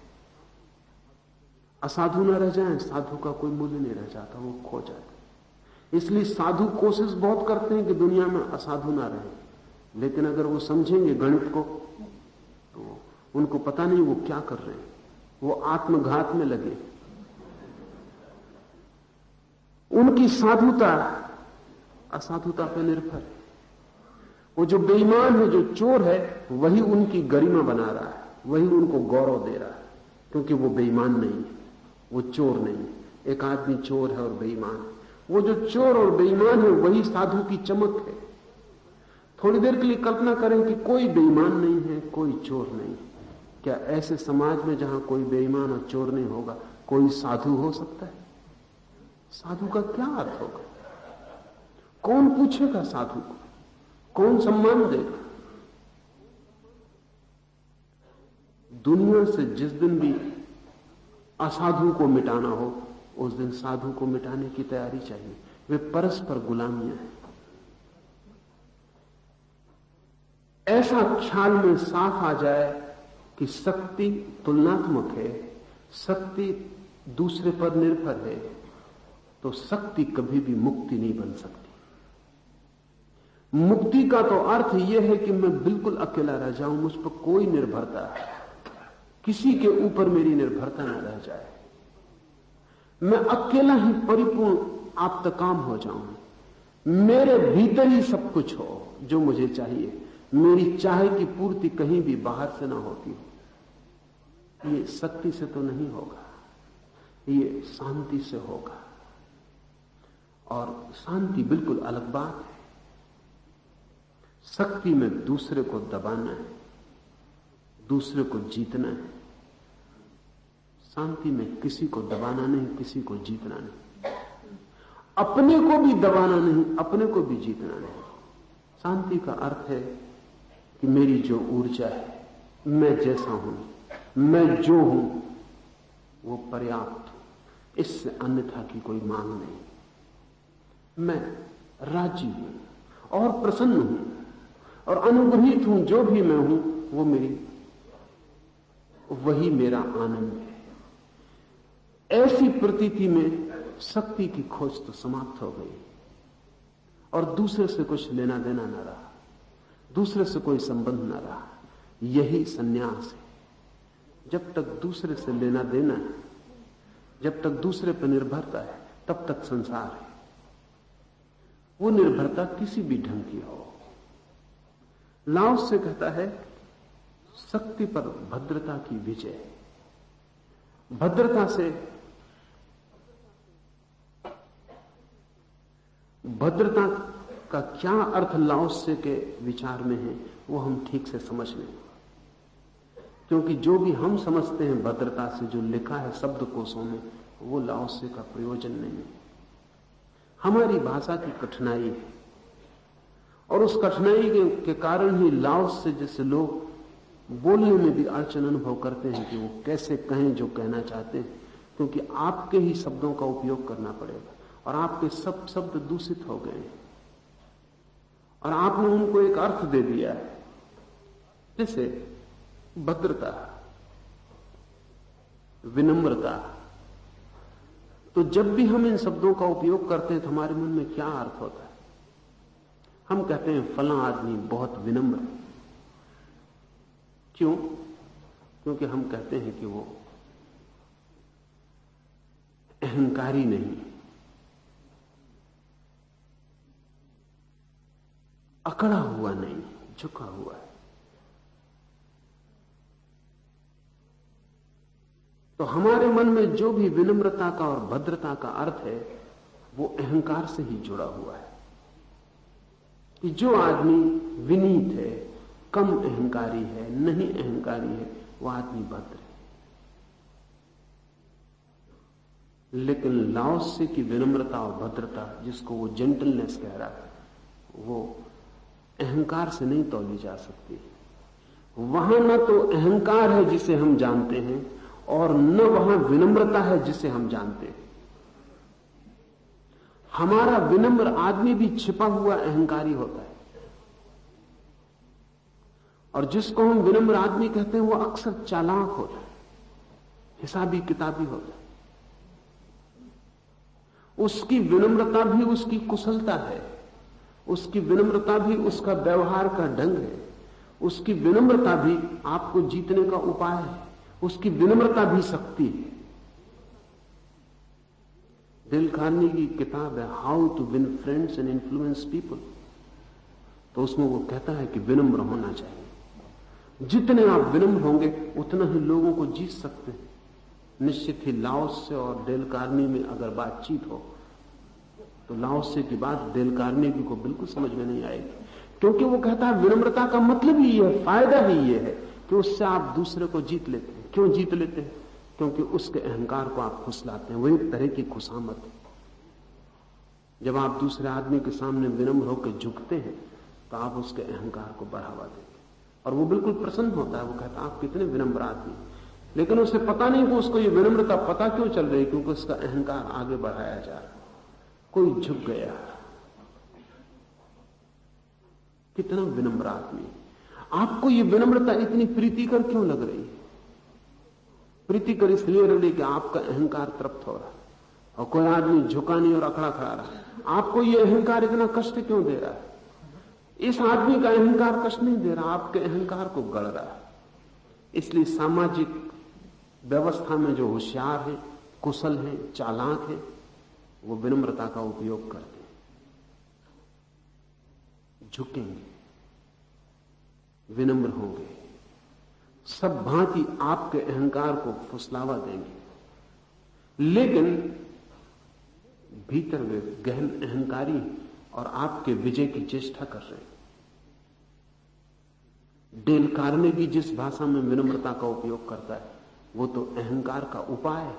असाधु न रह जाए, साधु का कोई मूल्य नहीं रह जाता, वो खो जाता। इसलिए साधु कोशिश बहुत करते हैं कि दुनिया में असाधु ना रहे, लेकिन अगर वो समझेंगे गणित को तो उनको पता नहीं वो क्या कर रहे हैं, वो आत्मघात में लगे। उनकी साधुता असाधुता पर निर्भर है। वो जो बेईमान है, जो चोर है, वही उनकी गरिमा बना रहा है, वही उनको गौरव दे रहा है, क्योंकि वो बेईमान नहीं है, वो चोर नहीं है। एक आदमी चोर है और बेईमान है, वो जो चोर और बेईमान है वही साधु की चमक है। थोड़ी देर के लिए कल्पना करें कि कोई बेईमान नहीं है, कोई चोर नहीं है। क्या ऐसे समाज में जहां कोई बेईमान और चोर नहीं होगा कोई साधु हो सकता है? साधु का क्या अर्थ होगा? कौन पूछेगा साधु को? कौन सम्मान देगा? दुनिया से जिस दिन भी असाधु को मिटाना हो उस दिन साधु को मिटाने की तैयारी चाहिए। वे परस्पर गुलामियां हैं। ऐसा ख्याल में साफ आ जाए कि शक्ति तुलनात्मक है, शक्ति दूसरे पर निर्भर है, तो शक्ति कभी भी मुक्ति नहीं बन सकती। मुक्ति का तो अर्थ यह है कि मैं बिल्कुल अकेला रह जाऊं, मुझ पर कोई निर्भरता, किसी के ऊपर मेरी निर्भरता न रह जाए, मैं अकेला ही परिपूर्ण आप्तकाम हो जाऊं, मेरे भीतर ही सब कुछ हो जो मुझे चाहिए, मेरी चाह की पूर्ति कहीं भी बाहर से ना होती हो। ये शक्ति से तो नहीं होगा, ये शांति से होगा। और शांति बिल्कुल अलग बात है। शक्ति में दूसरे को दबाना है, दूसरे को जीतना है। शांति में किसी को दबाना नहीं, किसी को जीतना नहीं, अपने को भी दबाना नहीं, अपने को भी जीतना नहीं। शांति का अर्थ है कि मेरी जो ऊर्जा है, मैं जैसा हूं, मैं जो हूं वो पर्याप्त हूं, इससे अन्यथा की कोई मांग नहीं। मैं राजी हूं और प्रसन्न हूं और अनुग्रहित हूं। जो भी मैं हूं वो वही मेरा आनंद है। ऐसी प्रतीति में शक्ति की खोज तो समाप्त हो गई और दूसरे से कुछ लेना देना न रहा, दूसरे से कोई संबंध न रहा। यही सन्यास है। जब तक दूसरे से लेना देना है, जब तक दूसरे पर निर्भरता है, तब तक संसार है। वो निर्भरता किसी भी ढंग की हो। लाओस से कहता है शक्ति पर भद्रता की विजय। भद्रता से, भद्रता का क्या अर्थ लाओस से के विचार में है वो हम ठीक से समझ लें, क्योंकि जो भी हम समझते हैं भद्रता से, जो लिखा है शब्दकोशों में, वो लाओस से का प्रयोजन नहीं है। हमारी भाषा की कठिनाई है और उस कठिनाई के कारण ही लाओस से जैसे लोग बोलने में भी अड़चन अनुभव करते हैं कि वो कैसे कहें जो कहना चाहते हैं। क्योंकि आपके ही शब्दों का उपयोग करना पड़ेगा और आपके सब शब्द दूषित हो गए हैं और आपने उनको एक अर्थ दे दिया है, जैसे भद्रता, विनम्रता। तो जब भी हम इन शब्दों का उपयोग करते हैं तो हमारे मन में क्या अर्थ होता है? हम कहते हैं फलां आदमी बहुत विनम्र है। क्यों? क्योंकि हम कहते हैं कि वो अहंकारी नहीं, अकड़ा हुआ नहीं, झुका हुआ है। तो हमारे मन में जो भी विनम्रता का और भद्रता का अर्थ है वो अहंकार से ही जुड़ा हुआ है कि जो आदमी विनीत है, कम अहंकारी है, नहीं अहंकारी है, वो आदमी भद्र है। लेकिन लाओसे की विनम्रता और भद्रता, जिसको वो जेंटलनेस कह रहा है, वो अहंकार से नहीं तौली जा सकती। वहां न तो अहंकार है जिसे हम जानते हैं और न वहां विनम्रता है जिसे हम जानते हैं। हमारा विनम्र आदमी भी छिपा हुआ अहंकारी होता है और जिसको हम विनम्र आदमी कहते हैं वो अक्सर चालाक होता है, हिसाबी किताबी होता है। उसकी विनम्रता भी उसकी कुशलता है, उसकी विनम्रता भी उसका व्यवहार का ढंग है, उसकी विनम्रता भी आपको जीतने का उपाय है, उसकी विनम्रता भी शक्ति है। डेल कार्नेगी की किताब है how to win friends and influence people, तो उसमें वो कहता है कि विनम्र होना चाहिए। जितने आप विनम्र होंगे उतना ही लोगों को जीत सकते हैं। निश्चित ही लाओसे और डेल कार्नेगी में अगर बातचीत हो तो लाओसे की बात डेल कार्नेगी को बिल्कुल समझ में नहीं आएगी, क्योंकि वो कहता है विनम्रता का मतलब ही ये है, फायदा ही ये है कि उससे आप दूसरे को जीत लेते हैं। क्यों जीत लेते हैं? क्योंकि उसके अहंकार को आप खुसलाते हैं। वही तरह की खुशामत है। जब आप दूसरे आदमी के सामने विनम्र होकर झुकते हैं तो आप उसके अहंकार को बढ़ावा देते और वो बिल्कुल प्रसन्न होता है। वो कहता है आप कितने विनम्र आदमी, लेकिन उसे पता नहीं कि उसको ये विनम्रता पता क्यों चल रही, क्योंकि उसका अहंकार आगे बढ़ाया जा रहा। कोई झुक गया, कितना विनम्र आदमी। आपको ये विनम्रता इतनी प्रीतिकर क्यों लग रही है? प्रीतिकर इसलिए लग रही कि आपका अहंकार तृप्त हो रहा है और कोई आदमी झुका नहीं और अखड़ा खड़ा रहा। आपको ये अहंकार इतना कष्ट क्यों दे रहा है? इस आदमी का अहंकार कष्ट नहीं दे रहा, आपके अहंकार को गढ़ रहा है। इसलिए सामाजिक व्यवस्था में जो होशियार है, कुशल है, चालाक है, वो विनम्रता का उपयोग करते हैं। झुकेंगे, विनम्र होंगे, सब भांति आपके अहंकार को फुसलावा देंगे, लेकिन भीतर वे गहन अहंकारी और आपके विजय की चेष्टा कर रहे हैं। डेल कार्नेगी जिस भाषा में विनम्रता का उपयोग करता है वो तो अहंकार का उपाय है।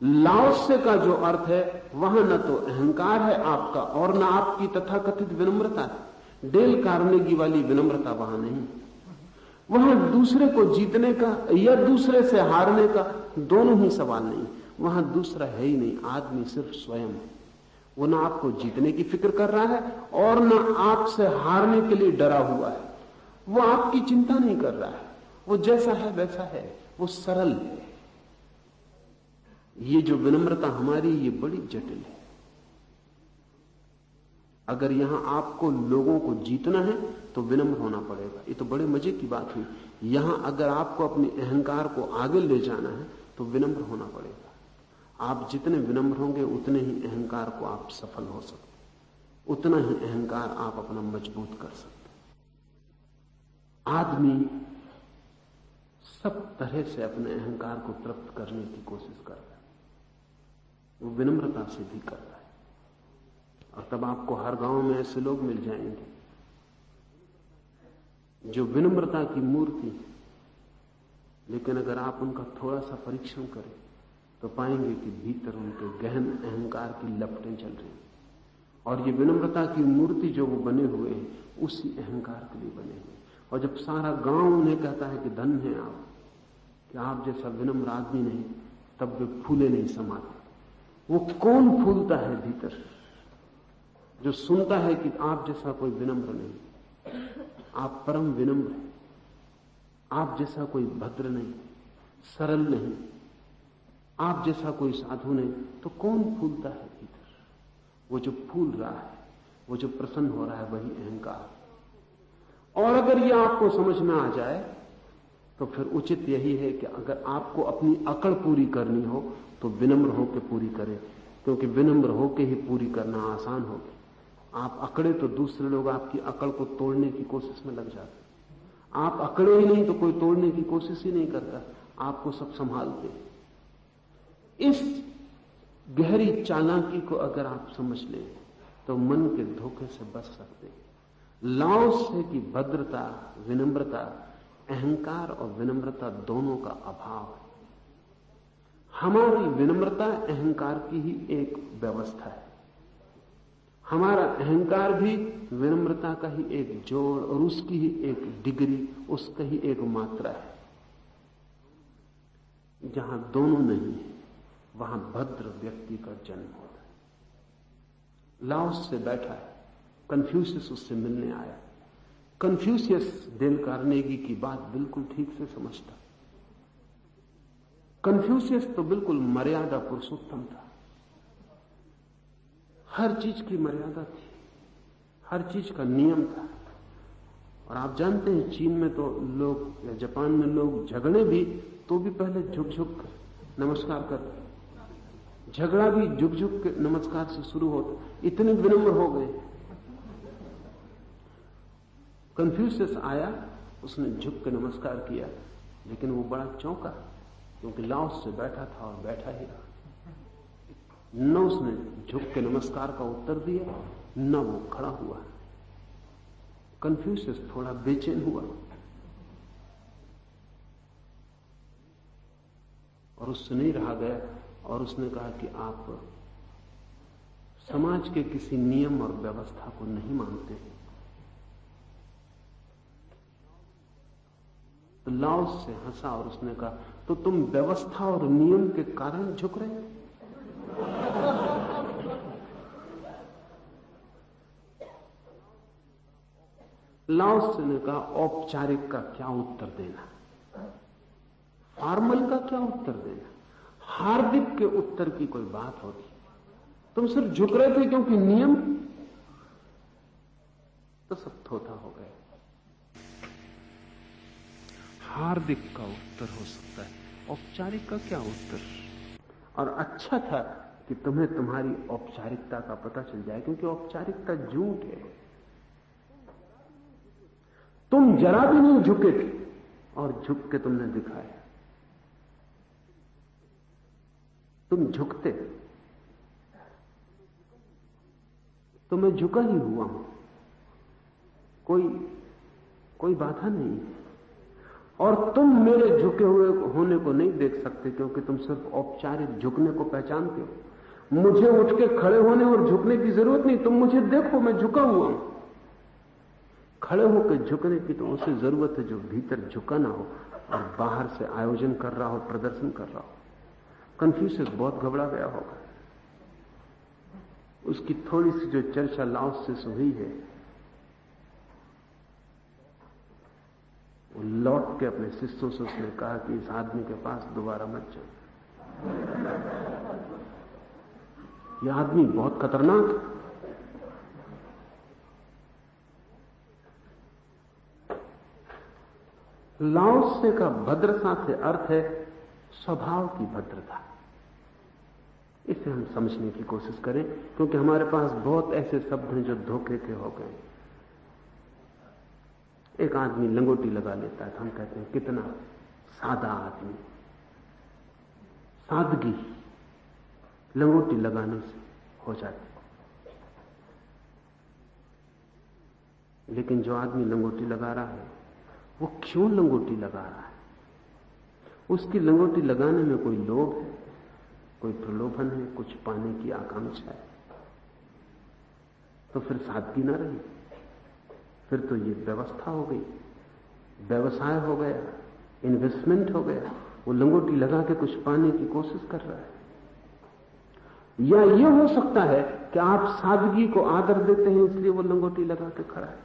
लाओसे का जो अर्थ है वहां न तो अहंकार है आपका और न आपकी तथाकथित विनम्रता है। डेल कार्नेगी वाली विनम्रता वहां नहीं। वहां दूसरे को जीतने का या दूसरे से हारने का दोनों ही सवाल नहीं। वहां दूसरा है ही नहीं, आदमी सिर्फ स्वयं है। वो ना आपको जीतने की फिक्र कर रहा है और ना आपसे हारने के लिए डरा हुआ है। वो आपकी चिंता नहीं कर रहा है, वो जैसा है वैसा है, वो सरल है। ये जो विनम्रता हमारी, ये बड़ी जटिल है। अगर यहां आपको लोगों को जीतना है तो विनम्र होना पड़ेगा। ये तो बड़े मजे की बात हुई। यहां अगर आपको अपने अहंकार को आगे ले जाना है तो विनम्र होना पड़ेगा। आप जितने विनम्र होंगे उतने ही अहंकार को आप सफल हो सकते, उतना ही अहंकार आप अपना मजबूत कर सकते। आदमी सब तरह से अपने अहंकार को तृप्त करने की कोशिश कर रहा है, वो विनम्रता से भी कर रहा है। और तब आपको हर गांव में ऐसे लोग मिल जाएंगे जो विनम्रता की मूर्ति, लेकिन अगर आप उनका थोड़ा सा परीक्षण करें तो पाएंगे कि भीतर उनके गहन अहंकार की लपटें चल रही हैं। और ये विनम्रता की मूर्ति जो वो बने हुए हैं उसी अहंकार के लिए बने हुए। और जब सारा गांव उन्हें कहता है कि धन्य है आप, कि आप जैसा विनम्र आदमी नहीं, तब वे फूले नहीं समाते। वो कौन फूलता है भीतर? जो सुनता है कि आप जैसा कोई विनम्र नहीं, आप परम विनम्र हैं, आप जैसा कोई भद्र नहीं, सरल नहीं, आप जैसा कोई साधु नहीं, तो कौन फूलता है भीतर? वो जो फूल रहा है, वो जो प्रसन्न हो रहा है, वही अहंकार। और अगर ये आपको समझ में आ जाए तो फिर उचित यही है कि अगर आपको अपनी अकड़ पूरी करनी हो तो विनम्र होकर पूरी करें, क्योंकि विनम्र होकर ही पूरी करना आसान होगी। आप अकड़े तो दूसरे लोग आपकी अकड़ को तोड़ने की कोशिश में लग जाते। आप अकड़े ही नहीं तो कोई तोड़ने की कोशिश ही नहीं करता, आपको सब संभालते। इस गहरी चालाकी को अगर आप समझ लें तो मन के धोखे से बच सकते हैं। लाओस से कि भद्रता, विनम्रता, अहंकार और विनम्रता दोनों का अभाव है। हमारी विनम्रता अहंकार की ही एक व्यवस्था है। हमारा अहंकार भी विनम्रता का ही एक जोड़ और उसकी ही एक डिग्री, उसका ही एक मात्रा है। जहां दोनों नहीं है वहां भद्र व्यक्ति का जन्म होता है। लाओस से बैठा है, कन्फ्यूशियस उससे मिलने आया। कन्फ्यूशियस डेल कार्नेगी की बात बिल्कुल ठीक से समझता। कन्फ्यूशियस तो बिल्कुल मर्यादा पुरुषोत्तम था। हर चीज की मर्यादा थी, हर चीज का नियम था। और आप जानते हैं चीन में तो लोग या जापान में लोग झगड़े भी तो भी पहले झुक झुक नमस्कार करते। झगड़ा भी झुक झुक के नमस्कार से शुरू होता। इतने विनम्र हो गए। कन्फ्यूशियस आया, उसने झुक के नमस्कार किया, लेकिन वो बड़ा चौंका क्योंकि लाओस से बैठा था और बैठा ही रहा। न उसने झुक के नमस्कार का उत्तर दिया, न वो खड़ा हुआ। कन्फ्यूशियस थोड़ा बेचैन हुआ और उससे नहीं रहा गया और उसने कहा कि आप समाज के किसी नियम और व्यवस्था को नहीं मानते हैं। तो लाओस से हंसा और उसने कहा, तो तुम व्यवस्था और नियम के कारण झुक रहे हो? लाओस ने कहा, औपचारिक का क्या उत्तर देना, फॉर्मल का क्या उत्तर देना, हार्दिक के उत्तर की कोई बात होती? तुम सिर्फ झुक रहे थे क्योंकि नियम, तो सब थोथा हो गया। हार्दिक का उत्तर हो सकता है, औपचारिक का क्या उत्तर? और अच्छा था कि तुम्हें तुम्हारी औपचारिकता का पता चल जाए, क्योंकि औपचारिकता झूठ है। तुम जरा भी नहीं झुके थे और झुक के तुमने दिखाया। तुम झुकते तो मैं झुका ही हुआ हूं, कोई बाधा नहीं। और तुम मेरे झुके हुए होने को नहीं देख सकते क्योंकि तुम सिर्फ औपचारिक झुकने को पहचानते हो। मुझे उठ के खड़े होने और झुकने की जरूरत नहीं। तुम मुझे देखो, मैं झुका हुआ हूं। खड़े होकर झुकने की तो उसे जरूरत है जो भीतर झुका ना हो और बाहर से आयोजन कर रहा हो, प्रदर्शन कर रहा हो। कन्फ्यूशियस बहुत घबरा गया होगा। उसकी थोड़ी सी जो चर्चा लाओस से हुई है, वो लौट के अपने शिष्यों से उसने कहा कि इस आदमी के पास दोबारा मत जाओ। यह आदमी बहुत खतरनाक है। लाओस का भद्रता से अर्थ है स्वभाव की भद्रता। इसे हम समझने की कोशिश करें, क्योंकि हमारे पास बहुत ऐसे शब्द हैं जो धोखे के हो गए। एक आदमी लंगोटी लगा लेता है तो हम कहते हैं कितना सादा आदमी। सादगी लंगोटी लगाने से हो जाती। लेकिन जो आदमी लंगोटी लगा रहा है वो क्यों लंगोटी लगा रहा है? उसकी लंगोटी लगाने में कोई लोभ है, कोई प्रलोभन है, कुछ पाने की आकांक्षा है। तो फिर सादगी ना रही, फिर तो ये व्यवस्था हो गई, व्यवसाय हो गया, इन्वेस्टमेंट हो गया, वो लंगोटी लगा के कुछ पाने की कोशिश कर रहा है। या ये हो सकता है कि आप सादगी को आदर देते हैं इसलिए वो लंगोटी लगा के खड़ा है,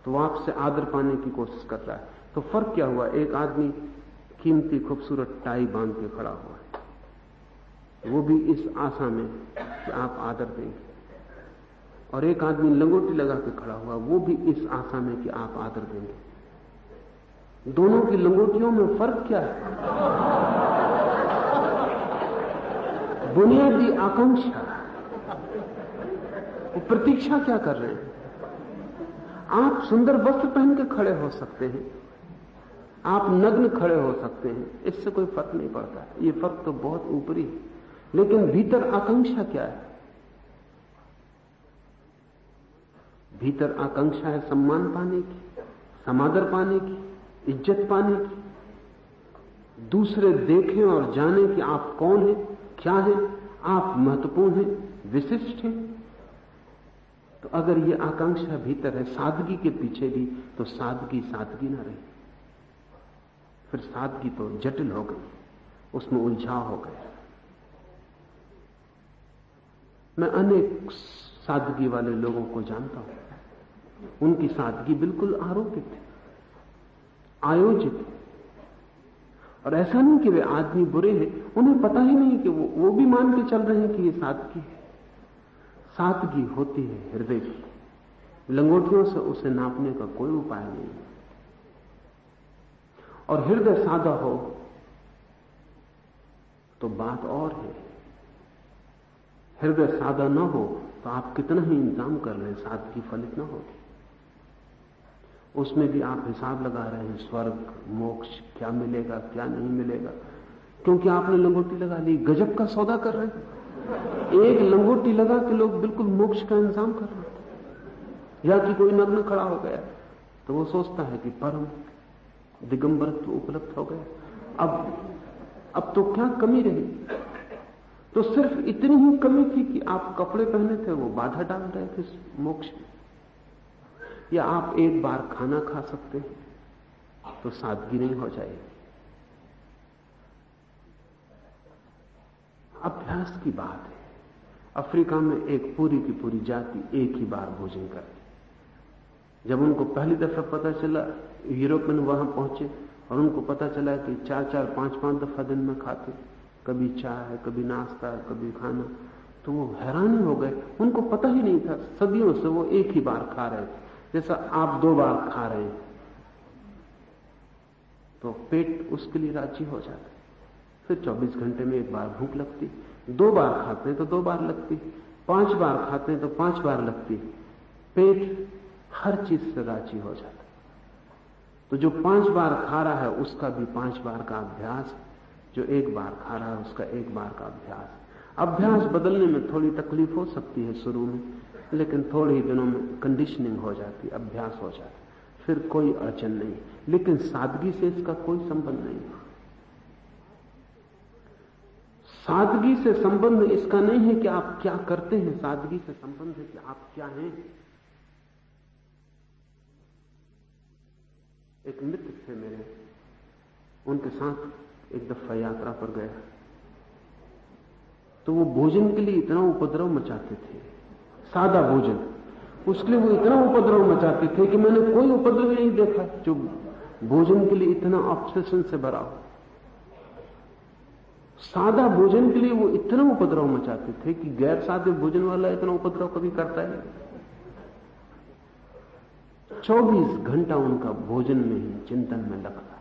तो वो आपसे आदर पाने की कोशिश कर रहा है। तो फर्क क्या हुआ? एक आदमी कीमती खूबसूरत टाई बांध के खड़ा हुआ है, वो भी इस आशा में कि आप आदर देंगे, और एक आदमी लंगोटी लगा के खड़ा हुआ, वो भी इस आशा में कि आप आदर देंगे। दोनों की लंगोटियों में फर्क क्या है? बुनियादी आकांक्षा। वो प्रतीक्षा क्या कर रहे हैं? आप सुंदर वस्त्र पहन के खड़े हो सकते हैं, आप नग्न खड़े हो सकते हैं, इससे कोई फर्क नहीं पड़ता। ये फर्क तो बहुत ऊपरी है, लेकिन भीतर आकांक्षा क्या है? भीतर आकांक्षा है सम्मान पाने की, समादर पाने की, इज्जत पाने की, दूसरे देखें और जाने कि आप कौन हैं, क्या हैं, आप महत्वपूर्ण हैं, विशिष्ट हैं। तो अगर ये आकांक्षा भीतर है सादगी के पीछे भी, तो सादगी सादगी ना रही, फिर सादगी तो जटिल हो गई, उसमें उलझाव हो गया। मैं अनेक सादगी वाले लोगों को जानता हूं, उनकी सादगी बिल्कुल आरोपित है, आयोजित है। और ऐसा नहीं कि वे आदमी बुरे हैं, उन्हें पता ही नहीं कि वो भी मान के चल रहे हैं कि ये सादगी है। सादगी होती है हृदय की, लंगोटियों से उसे नापने का कोई उपाय नहीं है। और हृदय सादा हो तो बात और है, हृदय सादा न हो तो आप कितना ही इंतजाम कर लें, सादगी फलित न होगी। उसमें भी आप हिसाब लगा रहे हैं, स्वर्ग मोक्ष क्या मिलेगा क्या नहीं मिलेगा, क्योंकि आपने लंगोटी लगा ली। गजब का सौदा कर रहे हैं। एक लंगोटी लगा के लोग बिल्कुल मोक्ष का इंतजाम कर रहे हैं। या कि कोई नग्न खड़ा हो गया तो वो सोचता है कि परम दिगंबरत्व उपलब्ध हो गया। अब तो क्या कमी रही? तो सिर्फ इतनी ही कमी थी कि आप कपड़े पहने थे, वो बाधा डाल रहे थे मोक्ष में। या आप एक बार खाना खा सकते हैं तो सादगी नहीं हो जाएगी। अभ्यास की बात है। अफ्रीका में एक पूरी की पूरी जाति एक ही बार भोजन करती। जब उनको पहली दफा पता चला, यूरोप में वहां पहुंचे और उनको पता चला कि 4-4, 5-5 दफा दिन में खाते, कभी चाय, कभी नाश्ता, कभी खाना, तो वो हैरान हो गए। उनको पता ही नहीं था, सदियों से वो एक ही बार खा रहे थे, जैसा आप 2 बार खा रहे हैं तो पेट उसके लिए राजी हो जाता। फिर 24 घंटे में एक बार भूख लगती, 2 बार खाते हैं तो 2 बार लगती, 5 बार खाते हैं तो 5 बार लगती। पेट हर चीज से राजी हो जाता। तो जो 5 बार खा रहा है उसका भी 5 बार का अभ्यास, जो 1 बार खा रहा है उसका 1 बार का अभ्यास। अभ्यास बदलने में थोड़ी तकलीफ हो सकती है शुरू में, लेकिन थोड़े ही दिनों में कंडीशनिंग हो जाती, अभ्यास हो जाता, फिर कोई अड़चन नहीं। लेकिन सादगी से इसका कोई संबंध नहीं। सादगी से संबंध इसका नहीं है कि आप क्या करते हैं, सादगी से संबंध है कि आप क्या हैं। एक मित्र थे मेरे, उनके साथ एक दफा यात्रा पर गया तो वो भोजन के लिए इतना उपद्रव मचाते थे, सादा भोजन, उसके लिए वो इतना उपद्रव मचाते थे कि मैंने कोई उपद्रव नहीं देखा जो भोजन के लिए इतना ऑब्सेशन से भरा हो। सादा भोजन के लिए वो इतना उपद्रव मचाते थे कि गैर सादे भोजन वाला इतना उपद्रव कभी करता है। 24 घंटा उनका भोजन में ही, चिंतन में लगता।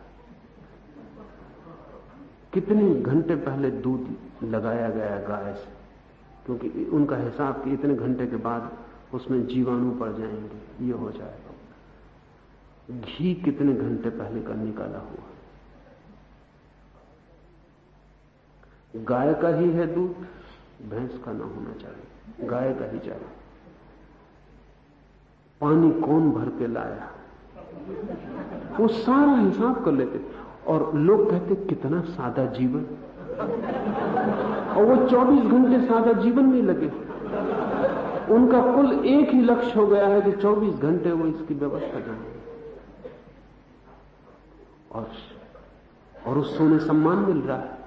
कितने घंटे पहले दूध लगाया गया गाय से, क्योंकि उनका हिसाब कि इतने घंटे के बाद उसमें जीवाणु पड़ जाएंगे, ये हो जाएगा। घी कितने घंटे पहले का निकाला हुआ। गाय का ही है दूध, भैंस का ना होना चाहिए, गाय का ही चाहिए। पानी कौन भर के लाया, वो सारा हिसाब कर लेते। और लोग कहते कितना सादा जीवन, और वो 24 घंटे सादा जीवन में लगे। उनका कुल एक ही लक्ष्य हो गया है कि 24 घंटे वो इसकी व्यवस्था जाने। और और उससे उन्हें सम्मान मिल रहा है,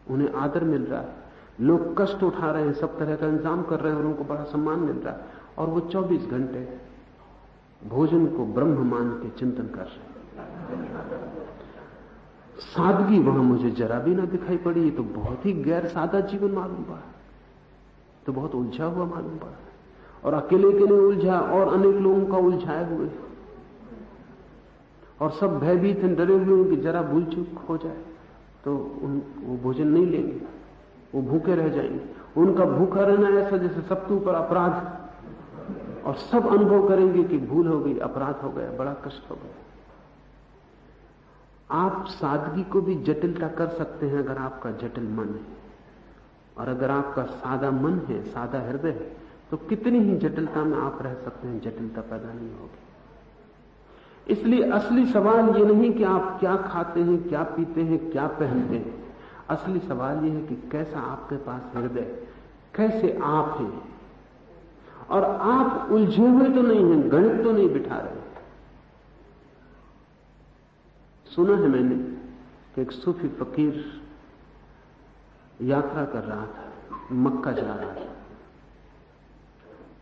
उन्हें आदर मिल रहा है, लोग कष्ट उठा रहे हैं, सब तरह का इंतजाम कर रहे हैं और उनको बड़ा सम्मान मिल रहा है, और वो 24 घंटे भोजन को ब्रह्म मान के चिंतन कर रहे हैं। सादगी वहां मुझे जरा भी ना दिखाई पड़ी। ये तो बहुत ही गैर सादा जीवन मालूम पड़ा, तो बहुत उलझा हुआ मालूम पड़ा, और अकेले के लिए उलझा और अनेक लोगों का उलझाए हुए, और सब भयभीत हैं, डरे हुए हैं कि जरा भूल चूक हो जाए तो वो भोजन नहीं लेंगे, वो भूखे रह जाएंगे। उनका भूखा रहना ऐसा जैसे सबके ऊपर अपराध, और सब अनुभव करेंगे कि भूल हो गई, अपराध हो गया, बड़ा कष्ट हो गया। आप सादगी को भी जटिलता कर सकते हैं अगर आपका जटिल मन है, और अगर आपका सादा मन है, सादा हृदय है, तो कितनी ही जटिलता में आप रह सकते हैं, जटिलता पैदा नहीं होगी। इसलिए असली सवाल ये नहीं कि आप क्या खाते हैं, क्या पीते हैं, क्या पहनते हैं। असली सवाल ये है कि कैसा आपके पास हृदय, कैसे आप हैं, और आप उलझे हुए तो नहीं हैं, गणित तो नहीं बिठा रहे। सुना है मैंने कि एक सूफी फकीर यात्रा कर रहा था, मक्का जा रहा था,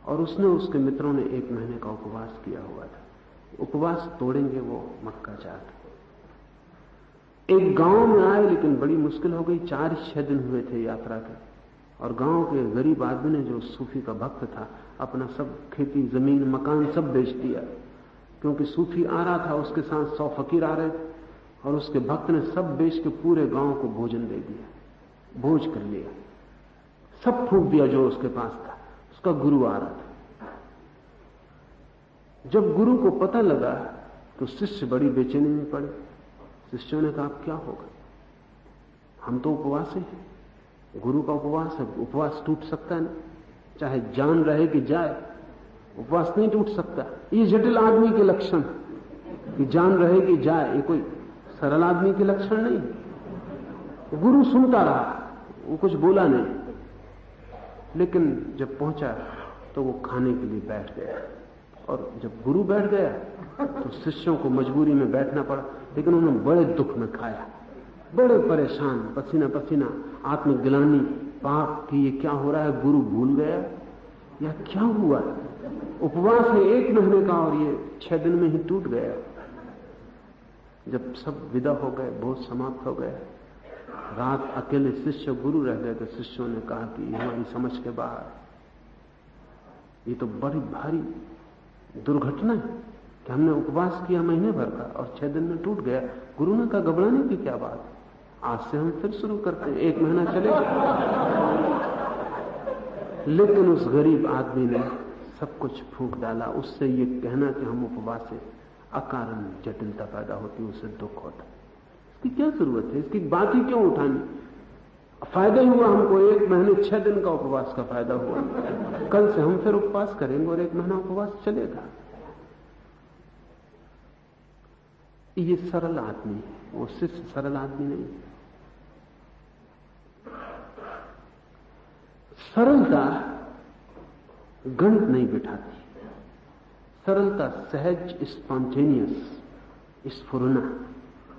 और उसने, उसके मित्रों ने 1 महीने का उपवास किया हुआ था। उपवास तोड़ेंगे वो मक्का जाकर। एक गांव में आए, लेकिन बड़ी मुश्किल हो गई। 4-6 दिन हुए थे यात्रा के, और गांव के गरीब आदमी ने, जो सूफी का भक्त था, अपना सब खेती, जमीन, मकान सब बेच दिया, क्योंकि सूफी आ रहा था, उसके साथ 100 फकीर आ रहे थे, और उसके भक्त ने सब बेच के पूरे गांव को भोजन दे दिया, भोज कर लिया, सब फूंक दिया जो उसके पास था। उसका गुरु आ रहा था। जब गुरु को पता लगा तो शिष्य बड़ी बेचैनी में पड़े। शिष्यों ने कहा, अब क्या होगा, हम तो उपवास हैं, गुरु का उपवास है, उपवास टूट सकता है ना, चाहे जान रहे कि जाए, उपवास नहीं टूट सकता। ये जटिल आदमी के लक्षण कि जान रहे कि जाए, ये कोई सरल आदमी के लक्षण नहीं। गुरु सुनता रहा, वो कुछ बोला नहीं, लेकिन जब पहुंचा तो वो खाने के लिए बैठ गया, और जब गुरु बैठ गया तो शिष्यों को मजबूरी में बैठना पड़ा, लेकिन उन्होंने बड़े दुख में खाया, बड़े परेशान, पसीना पसीना, आत्मग्लानि, पाप कि ये क्या हो रहा है, गुरु भूल गया या क्या हुआ। उपवास है 1 महीने का, और ये 6 दिन में ही टूट गया। जब सब विदा हो गए, भोज समाप्त हो गया, रात अकेले शिष्य गुरु रह गए, तो शिष्यों ने कहा कि हमारी समझ के बाहर, ये तो बड़ी भारी दुर्घटना है कि हमने उपवास किया महीने भर का और 6 दिन में टूट गया। गुरु ने कहा, घबराने की क्या बात, आज से हम फिर शुरू करते हैं, 1 महीना चलेगा। लेकिन उस गरीब आदमी ने सब कुछ फूंक डाला। उससे ये कहना कि हम उपवास है, अकारण जटिलता पैदा होती, उससे दुख होता। इसकी क्या जरूरत है, इसकी बात ही क्यों उठानी। फायदा हुआ हमको, 1 महीने 6 दिन का उपवास का फायदा हुआ। कल से हम फिर उपवास करेंगे और 1 महीना उपवास चलेगा। ये सरल आदमी है, वो शिष्य सरल आदमी नहीं। सरलता गणित नहीं बिठाती, सरलता सहज, स्पॉन्टेनियस, स्फुरना,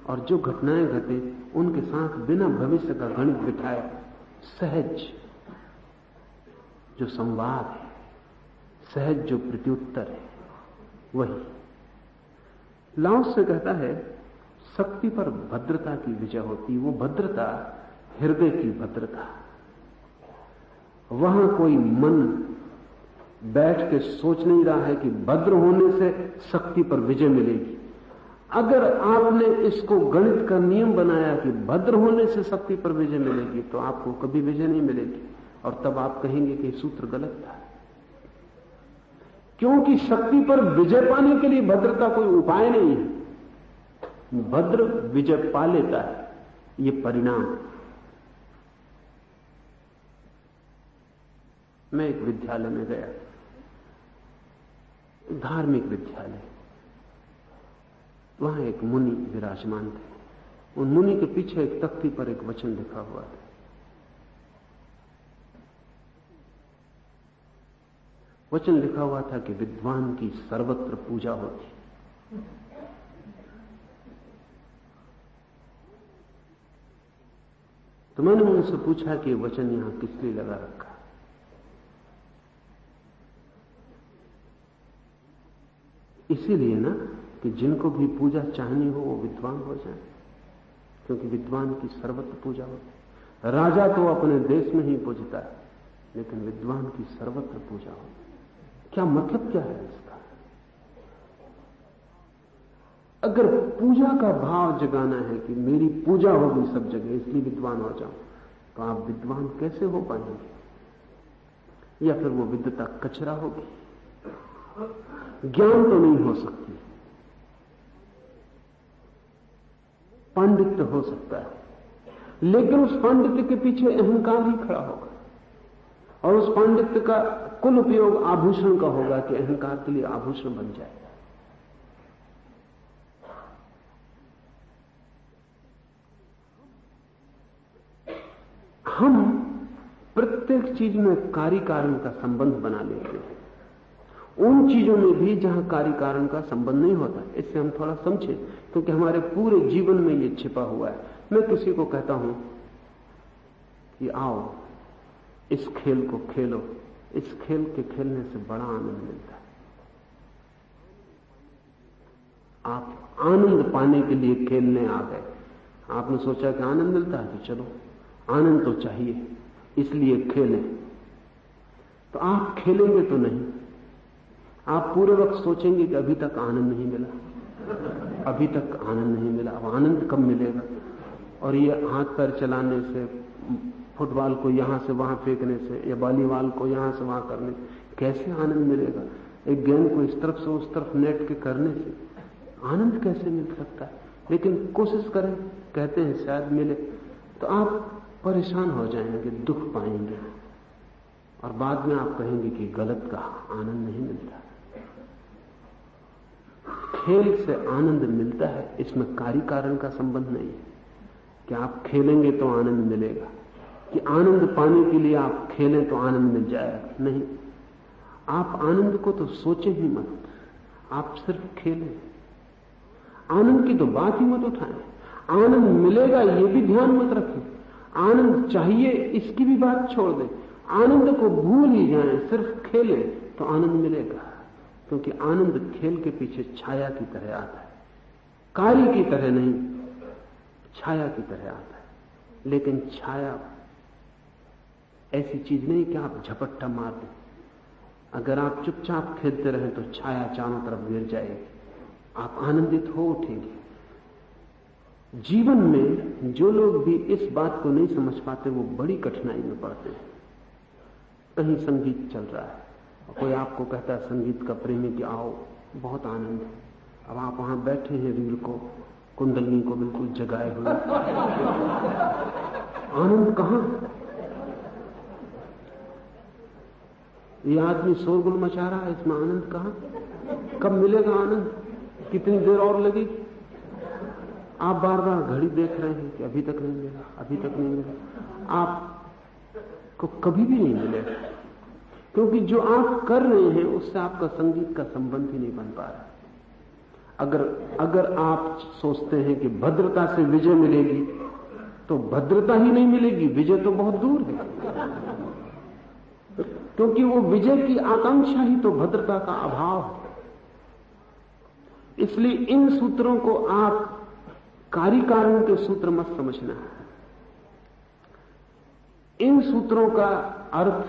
और जो घटनाएं घटे उनके साथ बिना भविष्य का गणित बिठाए सहज जो संवाद है, सहज जो प्रत्युत्तर है, वही। लाओस से कहता है, शक्ति पर भद्रता की विजय होती। वो भद्रता हृदय की भद्रता। वहां कोई मन बैठ के सोच नहीं रहा है कि भद्र होने से शक्ति पर विजय मिलेगी। अगर आपने इसको गणित का नियम बनाया कि भद्र होने से शक्ति पर विजय मिलेगी, तो आपको कभी विजय नहीं मिलेगी, और तब आप कहेंगे कि सूत्र गलत था। क्योंकि शक्ति पर विजय पाने के लिए भद्रता कोई उपाय नहीं है। भद्र विजय पा लेता है, ये परिणाम। मैं एक विद्यालय में गया, धार्मिक विद्यालय। वहां एक मुनि विराजमान थे। उन मुनि के पीछे एक तख्ती पर एक वचन लिखा हुआ था। वचन लिखा हुआ था कि विद्वान की सर्वत्र पूजा होती। तो मैंने उनसे पूछा कि वचन यहां किस लिए लगा रखा। इसीलिए ना कि जिनको भी पूजा चाहनी हो वो विद्वान हो जाए, क्योंकि विद्वान की सर्वत्र पूजा होती है। राजा तो अपने देश में ही पूजता है, लेकिन विद्वान की सर्वत्र पूजा होती। क्या मतलब क्या है इसका? अगर पूजा का भाव जगाना है कि मेरी पूजा होगी सब जगह इसलिए विद्वान हो जाऊं, तो आप विद्वान कैसे हो पाएंगे? या फिर वो विद्वता कचरा होगी, ज्ञान तो नहीं हो सकती। पांडित्य हो सकता है, लेकिन उस पांडित्य के पीछे अहंकार ही खड़ा होगा, और उस पांडित्य का कुल उपयोग आभूषण का होगा कि अहंकार के लिए आभूषण बन जाए। हम प्रत्येक चीज में कार्य कारण का संबंध बना लेते हैं, उन चीजों में भी जहां कार्य कारण का संबंध नहीं होता। इससे हम थोड़ा समझें, क्योंकि हमारे पूरे जीवन में यह छिपा हुआ है। मैं किसी को कहता हूं कि आओ इस खेल को खेलो, इस खेल के खेलने से बड़ा आनंद मिलता है। आप आनंद पाने के लिए खेलने आ गए, आपने सोचा कि आनंद मिलता है तो चलो, आनंद तो चाहिए इसलिए खेलें। तो आप खेलेंगे तो नहीं, आप पूरे वक्त सोचेंगे कि अभी तक आनंद नहीं मिला, अभी तक आनंद नहीं मिला, अब आनंद कब मिलेगा। और ये हाथ पैर चलाने से, फुटबॉल को यहां से वहां फेंकने से, या वॉलीबॉल को यहां से वहां करने से कैसे आनंद मिलेगा? एक गेंद को इस तरफ से उस तरफ नेट के करने से आनंद कैसे मिल सकता है? लेकिन कोशिश करें, कहते हैं शायद मिले। तो आप परेशान हो जाएंगे, दुख पाएंगे, और बाद में आप कहेंगे कि गलत कहा, आनंद नहीं मिलता। खेल से आनंद मिलता है, इसमें कार्य कारण का संबंध नहीं है कि आप खेलेंगे तो आनंद मिलेगा, कि आनंद पाने के लिए आप खेलें तो आनंद मिल जाएगा। नहीं, आप आनंद को तो सोचें ही मत, आप सिर्फ खेलें। आनंद की तो बात ही मत उठाएं। आनंद मिलेगा ये भी ध्यान मत रखें, आनंद चाहिए इसकी भी बात छोड़ दें। आनंद को भूल ही जाएं, सिर्फ खेलें तो आनंद मिलेगा। क्योंकि आनंद खेल के पीछे छाया की तरह आता है, कार्य की तरह नहीं, छाया की तरह आता है। लेकिन छाया ऐसी चीज नहीं कि आप झपट्टा मार दें। अगर आप चुपचाप खेलते रहें तो छाया चारों तरफ गिर जाएगी, आप आनंदित हो उठेंगे। जीवन में जो लोग भी इस बात को नहीं समझ पाते वो बड़ी कठिनाई में पड़ते हैं। कहीं संगीत चल रहा है, कोई आपको कहता है संगीत का प्रेमी कि आओ बहुत आनंद है। अब आप वहां बैठे हैं, रीढ़ को, कुंडलिनी को बिल्कुल जगाए हुए, आनंद कहां? ये आदमी शोरगुल मचा रहा है, इसमें आनंद कहां? कब मिलेगा आनंद? कितनी देर और लगेगी? आप बार बार घड़ी देख रहे हैं कि अभी तक नहीं मिला, अभी तक नहीं मिला। आपको कभी भी नहीं मिलेगा, क्योंकि जो आप कर रहे हैं उससे आपका संगीत का संबंध ही नहीं बन पा रहा। अगर आप सोचते हैं कि भद्रता से विजय मिलेगी, तो भद्रता ही नहीं मिलेगी, विजय तो बहुत दूर है। क्योंकि वो विजय की आकांक्षा ही तो भद्रता का अभाव है। इसलिए इन सूत्रों को आप कार्य कारण के सूत्र मत समझना। इन सूत्रों का अर्थ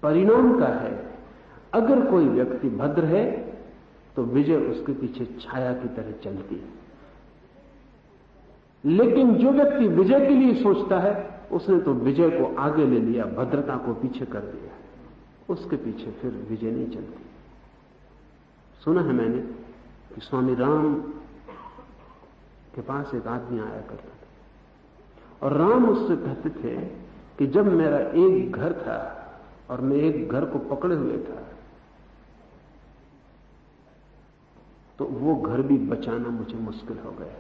परिणाम का है। अगर कोई व्यक्ति भद्र है तो विजय उसके पीछे छाया की तरह चलती है, लेकिन जो व्यक्ति विजय के लिए सोचता है उसने तो विजय को आगे ले लिया, भद्रता को पीछे कर दिया, उसके पीछे फिर विजय नहीं चलती। सुना है मैंने कि स्वामी राम के पास एक आदमी आया करता था, और राम उससे कहते थे कि जब मेरा एक घर था और मैं एक घर को पकड़े हुए था, तो वो घर भी बचाना मुझे मुश्किल हो गया,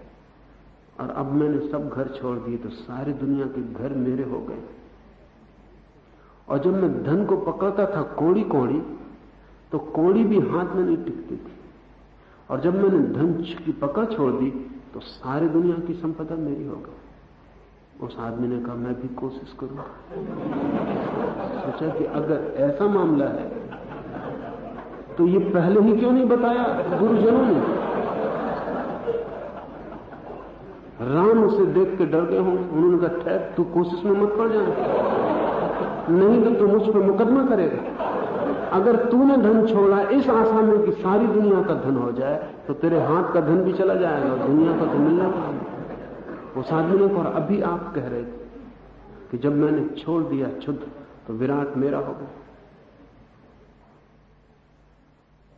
और अब मैंने सब घर छोड़ दिए तो सारी दुनिया के घर मेरे हो गए। और जब मैं धन को पकड़ता था कौड़ी कौड़ी, तो कौड़ी भी हाथ में नहीं टिकती थी, और जब मैंने धन की पकड़ छोड़ दी तो सारी दुनिया की संपदा मेरी हो गई। उस आदमी ने कहा मैं भी कोशिश करूंगा। सोचा कि अगर ऐसा मामला है तो ये पहले ही क्यों नहीं बताया गुरुजनों ने। राम उसे देख के डर गए होंगे। उन्होंने कहा ठहर, तू कोशिश में मत पड़ जाना, नहीं तो तू मुझ पर मुकदमा करेगा। अगर तूने धन छोड़ा इस आशा में कि सारी दुनिया का धन हो जाए तो तेरे हाथ का धन भी चला जाएगा और दुनिया का तो मिलना नहीं। उस आदमी ने कहा अभी आप कह रहे थे कि जब मैंने छोड़ दिया क्षुद्र तो विराट मेरा हो गया।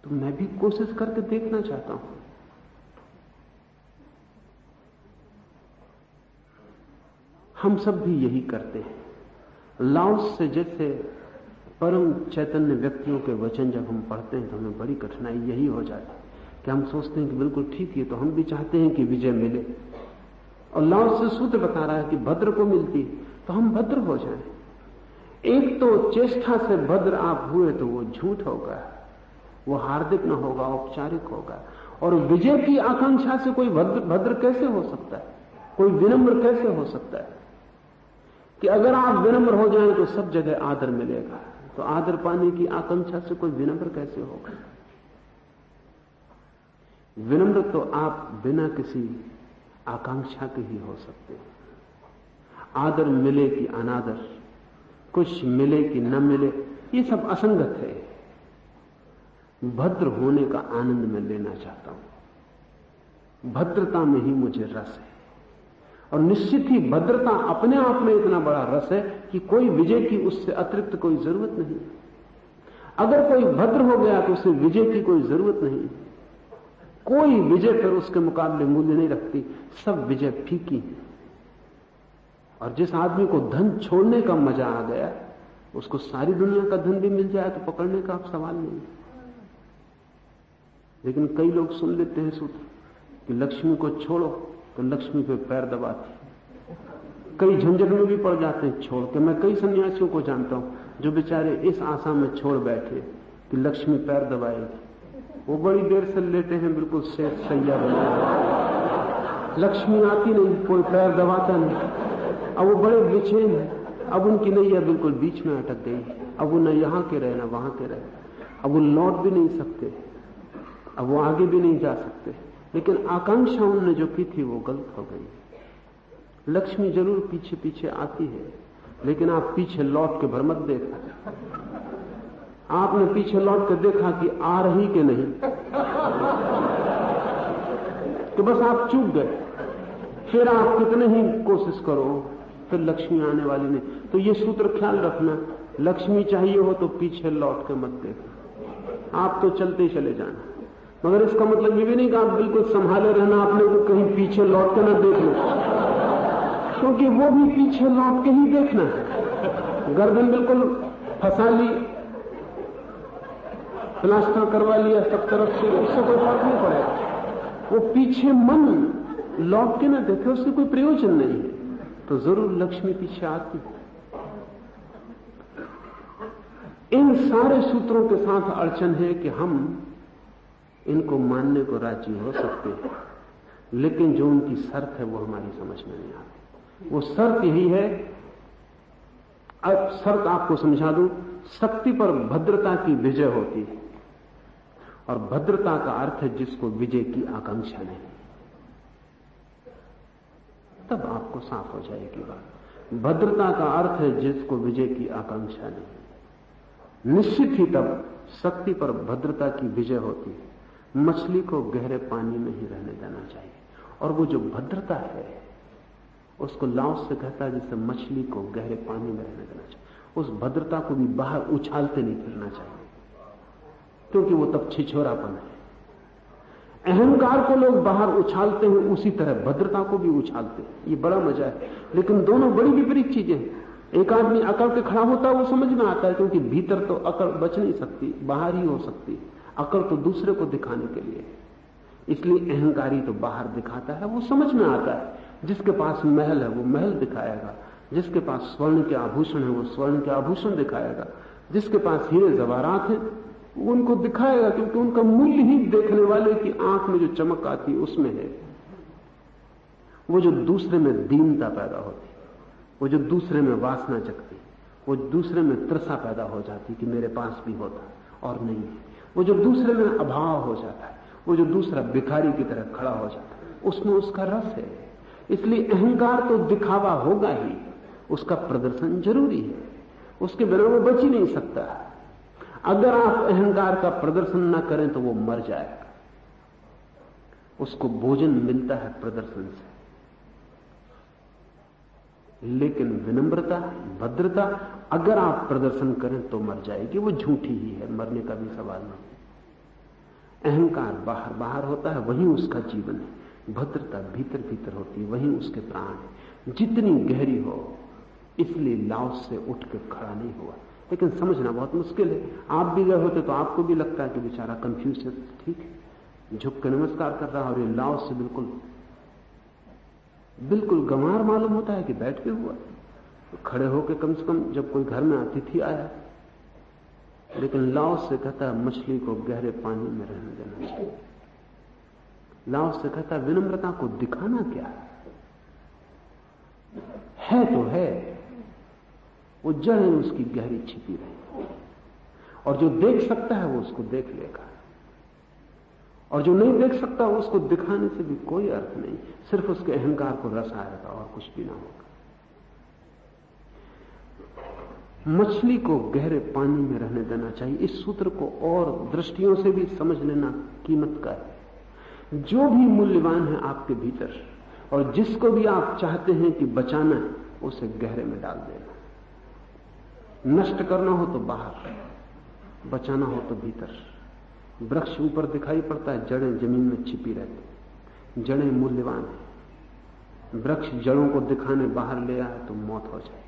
तो मैं भी कोशिश करके देखना चाहता हूं। हम सब भी यही करते हैं। लाओस से जैसे परम चैतन्य व्यक्तियों के वचन जब हम पढ़ते हैं तो हमें बड़ी कठिनाई यही हो जाती है कि हम सोचते हैं कि बिल्कुल ठीक है, तो हम भी चाहते हैं कि विजय मिले। और लाओस से सूत्र बता रहा है कि भद्र को मिलती तो हम भद्र हो जाएं। एक तो चेष्टा से भद्र आप हुए तो वो झूठ होगा, वो हार्दिक न होगा, औपचारिक होगा। और विजय की आकांक्षा से कोई भद्र कैसे हो सकता है, कोई विनम्र कैसे हो सकता है? कि अगर आप विनम्र हो जाएं तो सब जगह आदर मिलेगा, तो आदर पाने की आकांक्षा से कोई विनम्र कैसे होगा? विनम्र तो आप बिना किसी आकांक्षा के ही हो सकते हैं। आदर मिले कि अनादर, कुछ मिले कि न मिले, ये सब असंगत है। भद्र होने का आनंद मैं लेना चाहता हूं। भद्रता में ही मुझे रस है। और निश्चित ही भद्रता अपने आप में इतना बड़ा रस है कि कोई विजय की उससे अतिरिक्त कोई जरूरत नहीं। अगर कोई भद्र हो गया तो उसे विजय की कोई जरूरत नहीं। कोई विजय फिर उसके मुकाबले मूल्य नहीं रखती, सब विजय फीकी है। और जिस आदमी को धन छोड़ने का मजा आ गया, उसको सारी दुनिया का धन भी मिल जाए तो पकड़ने का अब सवाल नहीं। लेकिन कई लोग सुन लेते हैं सूत्र कि लक्ष्मी को छोड़ो तो लक्ष्मी पे पैर दबाती। कई झंझट में भी पड़ जाते हैं छोड़ के। मैं कई सन्यासियों को जानता हूं जो बेचारे इस आशा में छोड़ बैठे कि लक्ष्मी पैर दबाएगी। वो बड़ी देर से लेटे हैं, बिल्कुल सेठ सैया बने, लक्ष्मी आती नहीं, कोई पैर दबाता नहीं। अब वो बड़े बेचैन हैं। अब उनकी नैया बिल्कुल बीच में अटक गई। अब वो न यहां के रहे न वहां के रहे। अब वो लौट भी नहीं सकते, अब वो आगे भी नहीं जा सकते। लेकिन आकांक्षा उन्होंने जो की थी वो गलत हो गई। लक्ष्मी जरूर पीछे पीछे आती है, लेकिन आप पीछे लौट के भर मत देखा। आपने पीछे लौट कर देखा कि आ रही कि नहीं, तो बस आप चूक गए। फिर आप कितने ही कोशिश करो, फिर लक्ष्मी आने वाली नहीं। तो ये सूत्र ख्याल रखना, लक्ष्मी चाहिए हो तो पीछे लौट के मत देखना, आप तो चलते ही चले जाना। मगर इसका मतलब ये भी नहीं कि आप बिल्कुल संभाले रहना अपने को, कहीं पीछे लौट के न देख लो, क्योंकि वो भी पीछे लौट के ही देखना है। गर्दन बिल्कुल फंसा ली, प्लास्टर करवा लिया सब तरफ से, उससे कोई फर्क नहीं पड़ेगा। वो पीछे मन लौट के न देखे, उससे कोई प्रयोजन नहीं है। तो जरूर लक्ष्मी पीछे आती। इन सारे सूत्रों के साथ अड़चन है कि हम इनको मानने को राजी हो सकते हैं, लेकिन जो उनकी शर्त है वो हमारी समझ में नहीं आती। वो शर्त यही है, अब शर्त आपको समझा दूं, शक्ति पर भद्रता की विजय होती है। और भद्रता का अर्थ है जिसको विजय की आकांक्षा नहीं। तब आपको साफ हो जाएगी बात। भद्रता का अर्थ है जिसको विजय की आकांक्षा नहीं। निश्चित ही तब शक्ति पर भद्रता की विजय होती है। मछली को गहरे पानी में ही रहने देना चाहिए। और वो जो भद्रता है उसको लाओस से कहता है जिससे मछली को गहरे पानी में रहने देना चाहिए। उस भद्रता को भी बाहर उछालते नहीं फिरना चाहिए, क्योंकि वो तब छिछोरापन है। अहंकार को लोग बाहर उछालते हैं, उसी तरह भद्रता को भी उछालते हैं। ये बड़ा मजा है, लेकिन दोनों बड़ी विपरीत चीजें हैं। एक आदमी अकड़ के खड़ा होता है, वो समझ में आता है, क्योंकि भीतर तो अकड़ बच नहीं सकती, बाहर ही हो सकती है। अकड़ तो दूसरे को दिखाने के लिए, इसलिए अहंकारी तो बाहर दिखाता है, वो समझ में आता है। जिसके पास महल है वो महल दिखाएगा, जिसके पास स्वर्ण के आभूषण है वो स्वर्ण के आभूषण दिखाएगा, जिसके पास हीरे जवाहरात हैं वो उनको दिखाएगा, क्योंकि उनका मूल्य ही देखने वाले की आंख में जो चमक आती है उसमें है। वो जो दूसरे में दीनता पैदा होती, वो जो दूसरे में वासना जगती, वो दूसरे में तृषा पैदा हो जाती कि मेरे पास भी होता और नहीं है। वो जो दूसरे में अभाव हो जाता है, वो जो दूसरा भिखारी की तरह खड़ा हो जाता है, उसमें उसका रस है। इसलिए अहंकार तो दिखावा होगा ही, उसका प्रदर्शन जरूरी है, उसके बिना वो बच ही नहीं सकता। अगर आप अहंकार का प्रदर्शन ना करें तो वो मर जाएगा। उसको भोजन मिलता है प्रदर्शन से, लेकिन विनम्रता, भद्रता अगर आप प्रदर्शन करें तो मर जाएगी। वो झूठी ही है, मरने का भी सवाल नहीं। अहंकार बाहर बाहर होता है, वहीं उसका जीवन है। भद्रता भीतर भीतर होती है, वहीं उसके प्राण है, जितनी गहरी हो। इसलिए लाओस से उठ के खड़ा नहीं हुआ। लेकिन समझना बहुत मुश्किल है। आप भी गए होते तो आपको भी लगता है कि बेचारा कंफ्यूशियस ठीक है, झुक के नमस्कार कर रहा, और ये लाओस से बिल्कुल गंवार मालूम होता है कि बैठ के हुआ। तो खड़े होकर कम से कम जब कोई घर में अतिथि आया, लेकिन लाओस से कहता है मछली को गहरे पानी में रहने देना चाहिए। लाओस से कहता है विनम्रता को दिखाना क्या है तो है, वो जड़ है उसकी गहरी छिपी रही, और जो देख सकता है वो उसको देख लेगा, और जो नहीं देख सकता उसको दिखाने से भी कोई अर्थ नहीं, सिर्फ उसके अहंकार को रस आएगा और कुछ भी ना होगा। मछली को गहरे पानी में रहने देना चाहिए। इस सूत्र को और दृष्टियों से भी समझ लेना कीमत का है। जो भी मूल्यवान है आपके भीतर, और जिसको भी आप चाहते हैं कि बचाना है, उसे गहरे में डाल देना। नष्ट करना हो तो बाहर, बचाना हो तो भीतर। वृक्ष ऊपर दिखाई पड़ता है, जड़ें जमीन में छिपी रहती। जड़ें मूल्यवान है। वृक्ष जड़ों को दिखाने बाहर ले आए तो मौत हो जाए।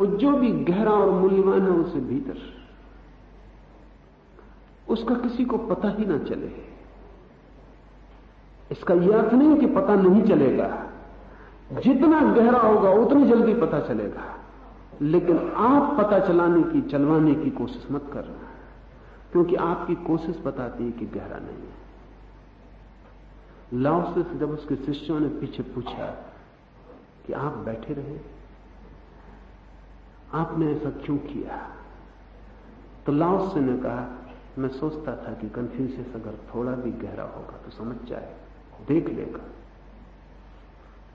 और जो भी गहरा और मूल्यवान है उसे भीतर, उसका किसी को पता ही ना चले। इसका यह अर्थ नहीं कि पता नहीं चलेगा, जितना गहरा होगा उतनी जल्दी पता चलेगा। लेकिन आप पता चलवाने की कोशिश मत करना, क्योंकि आपकी कोशिश बताती है कि गहरा नहीं है। लाओस से जब उसके शिष्यों ने पीछे पूछा कि आप बैठे रहे, आपने ऐसा क्यों किया, तो लाओस ने कहा मैं सोचता था कि कन्फ्यूशियस अगर थोड़ा भी गहरा होगा तो समझ जाए, देख लेगा।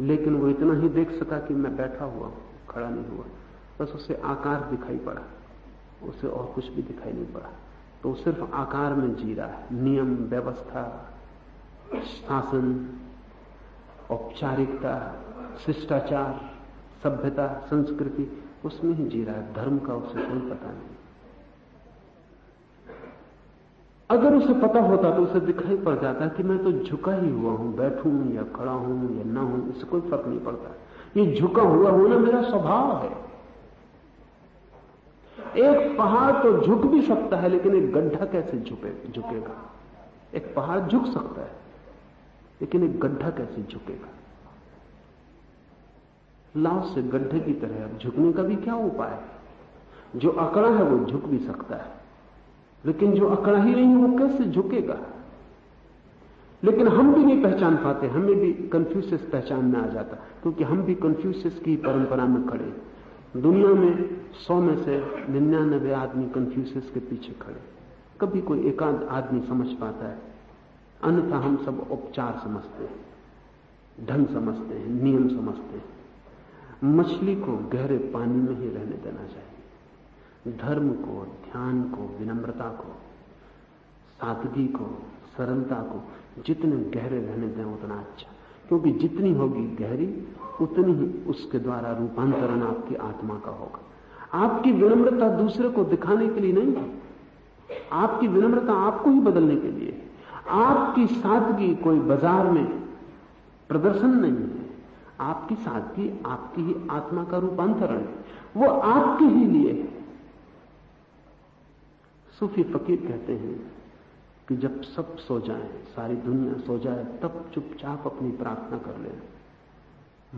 लेकिन वो इतना ही देख सका कि मैं बैठा हुआ हूं, खड़ा नहीं हुआ। बस उसे आकार दिखाई पड़ा, उसे और कुछ भी दिखाई नहीं पड़ा। तो सिर्फ आकार में जी रहा है। नियम, व्यवस्था, शासन, औपचारिकता, शिष्टाचार, सभ्यता, संस्कृति, उसमें ही जी रहा है। धर्म का उसे कोई पता नहीं। अगर उसे पता होता तो उसे दिखाई पड़ जाता कि मैं तो झुका ही हुआ हूं, बैठूं या खड़ा हूं या ना हूं, इससे कोई फर्क नहीं पड़ता। ये झुका हुआ होना मेरा स्वभाव है। एक पहाड़ तो झुक भी सकता है, लेकिन एक गड्ढा कैसे झुकेगा? एक पहाड़ झुक सकता है, लेकिन एक गड्ढा कैसे झुकेगा? लाओस से गड्ढे की तरह अब झुकने का भी क्या उपाय है? जो अकड़ा है वो झुक भी सकता है, लेकिन जो अकड़ा ही नहीं है वो कैसे झुकेगा? लेकिन हम भी नहीं पहचान पाते, हमें भी कन्फ्यूशियस पहचान में आ जाता, क्योंकि हम भी कन्फ्यूशियस की परंपरा में खड़े। दुनिया में 100 में से 99 आदमी कन्फ्यूशियस के पीछे खड़े। कभी कोई एकांत आदमी समझ पाता है, अन्यथा हम सब उपचार समझते हैं, ढंग समझते हैं, नियम समझते हैं। मछली को गहरे पानी में ही रहने देना चाहिए। धर्म को, ध्यान को, विनम्रता को, सादगी को, सरलता को जितने गहरे रहने दें उतना अच्छा, क्योंकि जितनी होगी गहरी उतनी ही उसके द्वारा रूपांतरण आपकी आत्मा का होगा। आपकी विनम्रता दूसरे को दिखाने के लिए नहीं है, आपकी विनम्रता आपको ही बदलने के लिए है। आपकी सादगी कोई बाजार में प्रदर्शन नहीं है, आपकी सादगी आपकी ही आत्मा का रूपांतरण है, वो आपके ही लिए है। सूफी फकीर कहते हैं कि जब सब सो जाएं, सारी दुनिया सो जाए, तब चुपचाप अपनी प्रार्थना कर लेना,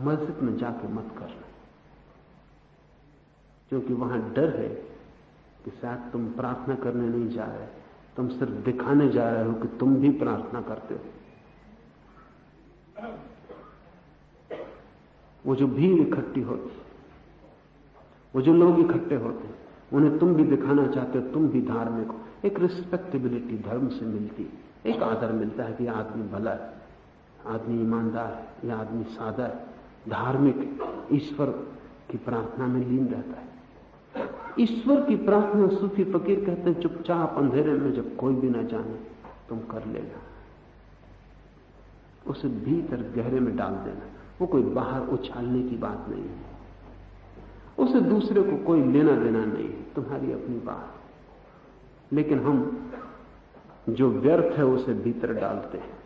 मस्जिद में जाके मत करना, क्योंकि वहां डर है कि शायद तुम प्रार्थना करने नहीं जा रहे, तुम सिर्फ दिखाने जा रहे हो कि तुम भी प्रार्थना करते हो। वो जो भीड़ इकट्ठी होती, वो जो लोग इकट्ठे होते, उन्हें तुम भी दिखाना चाहते हो तुम भी धार्मिक हो। एक रिस्पेक्टेबिलिटी धर्म से मिलती, एक आदर मिलता है कि आदमी भला है, आदमी ईमानदार है, या आदमी सादा है, धार्मिक, ईश्वर की प्रार्थना में लीन रहता है। ईश्वर की प्रार्थना सूफी फकीर कहते हैं चुपचाप अंधेरे में जब कोई भी ना जाने तुम कर लेना, उसे भीतर गहरे में डाल देना। वो कोई बाहर उछालने की बात नहीं है, उसे दूसरे को कोई लेना देना नहीं है, तुम्हारी अपनी बात। लेकिन हम जो व्यर्थ है उसे भीतर डालते हैं,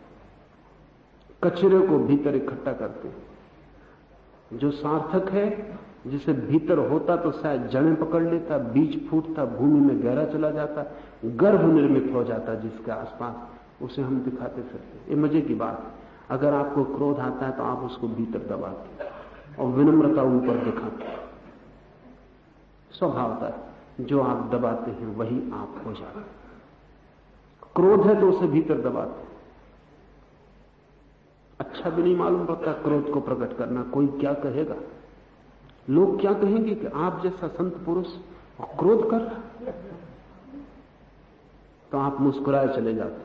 कचरे को भीतर इकट्ठा करते हैं। जो सार्थक है, जिसे भीतर होता तो शायद जड़ें पकड़ लेता, बीज फूटता, भूमि में गहरा चला जाता, गर्भ निर्मित हो जाता जिसके आसपास, उसे हम दिखाते फिरते। ये मजे की बात है। अगर आपको क्रोध आता है तो आप उसको भीतर दबाते और विनम्रता ऊपर दिखाते। स्वभावता है, जो आप दबाते हैं वही आप हो जाते। क्रोध है तो उसे भीतर दबाते। अच्छा भी नहीं मालूम पड़ता क्रोध को प्रकट करना, कोई क्या कहेगा, लोग क्या कहेंगे कि आप जैसा संत पुरुष क्रोध कर रहा, तो आप मुस्कुराए चले जाते,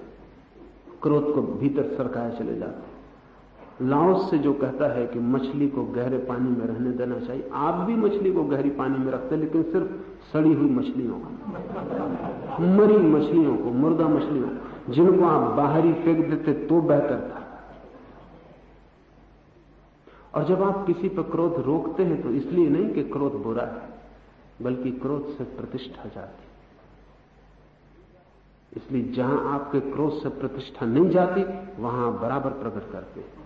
क्रोध को भीतर सरकाए चले जाते। लाओस से जो कहता है कि मछली को गहरे पानी में रहने देना चाहिए, आप भी मछली को गहरी पानी में रखते, लेकिन सिर्फ सड़ी हुई मछलियों को, मरी मछलियों को, मुर्दा मछलियों, जिनको आप बाहर ही फेंक देते तो बेहतर था। और जब आप किसी पर क्रोध रोकते हैं तो इसलिए नहीं कि क्रोध बुरा है, बल्कि क्रोध से प्रतिष्ठा जाती। इसलिए जहां आपके क्रोध से प्रतिष्ठा नहीं जाती वहां आप बराबर प्रकट करते हैं।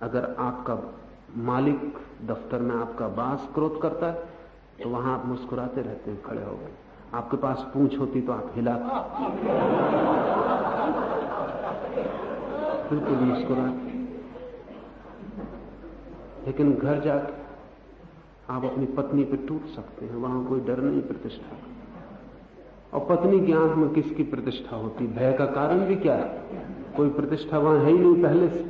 अगर आपका मालिक दफ्तर में आपका बास क्रोध करता है तो वहां आप मुस्कुराते रहते हैं खड़े हो गए। आपके पास पूंछ होती तो आप हिलाते, बिल्कुल मुस्कुराते। लेकिन घर जाके आप अपनी पत्नी पे टूट सकते हैं, वहां कोई डर नहीं प्रतिष्ठा का। और पत्नी की आंख में किसकी प्रतिष्ठा होती, भय का कारण भी क्या है, कोई प्रतिष्ठा वहां है ही नहीं पहले से,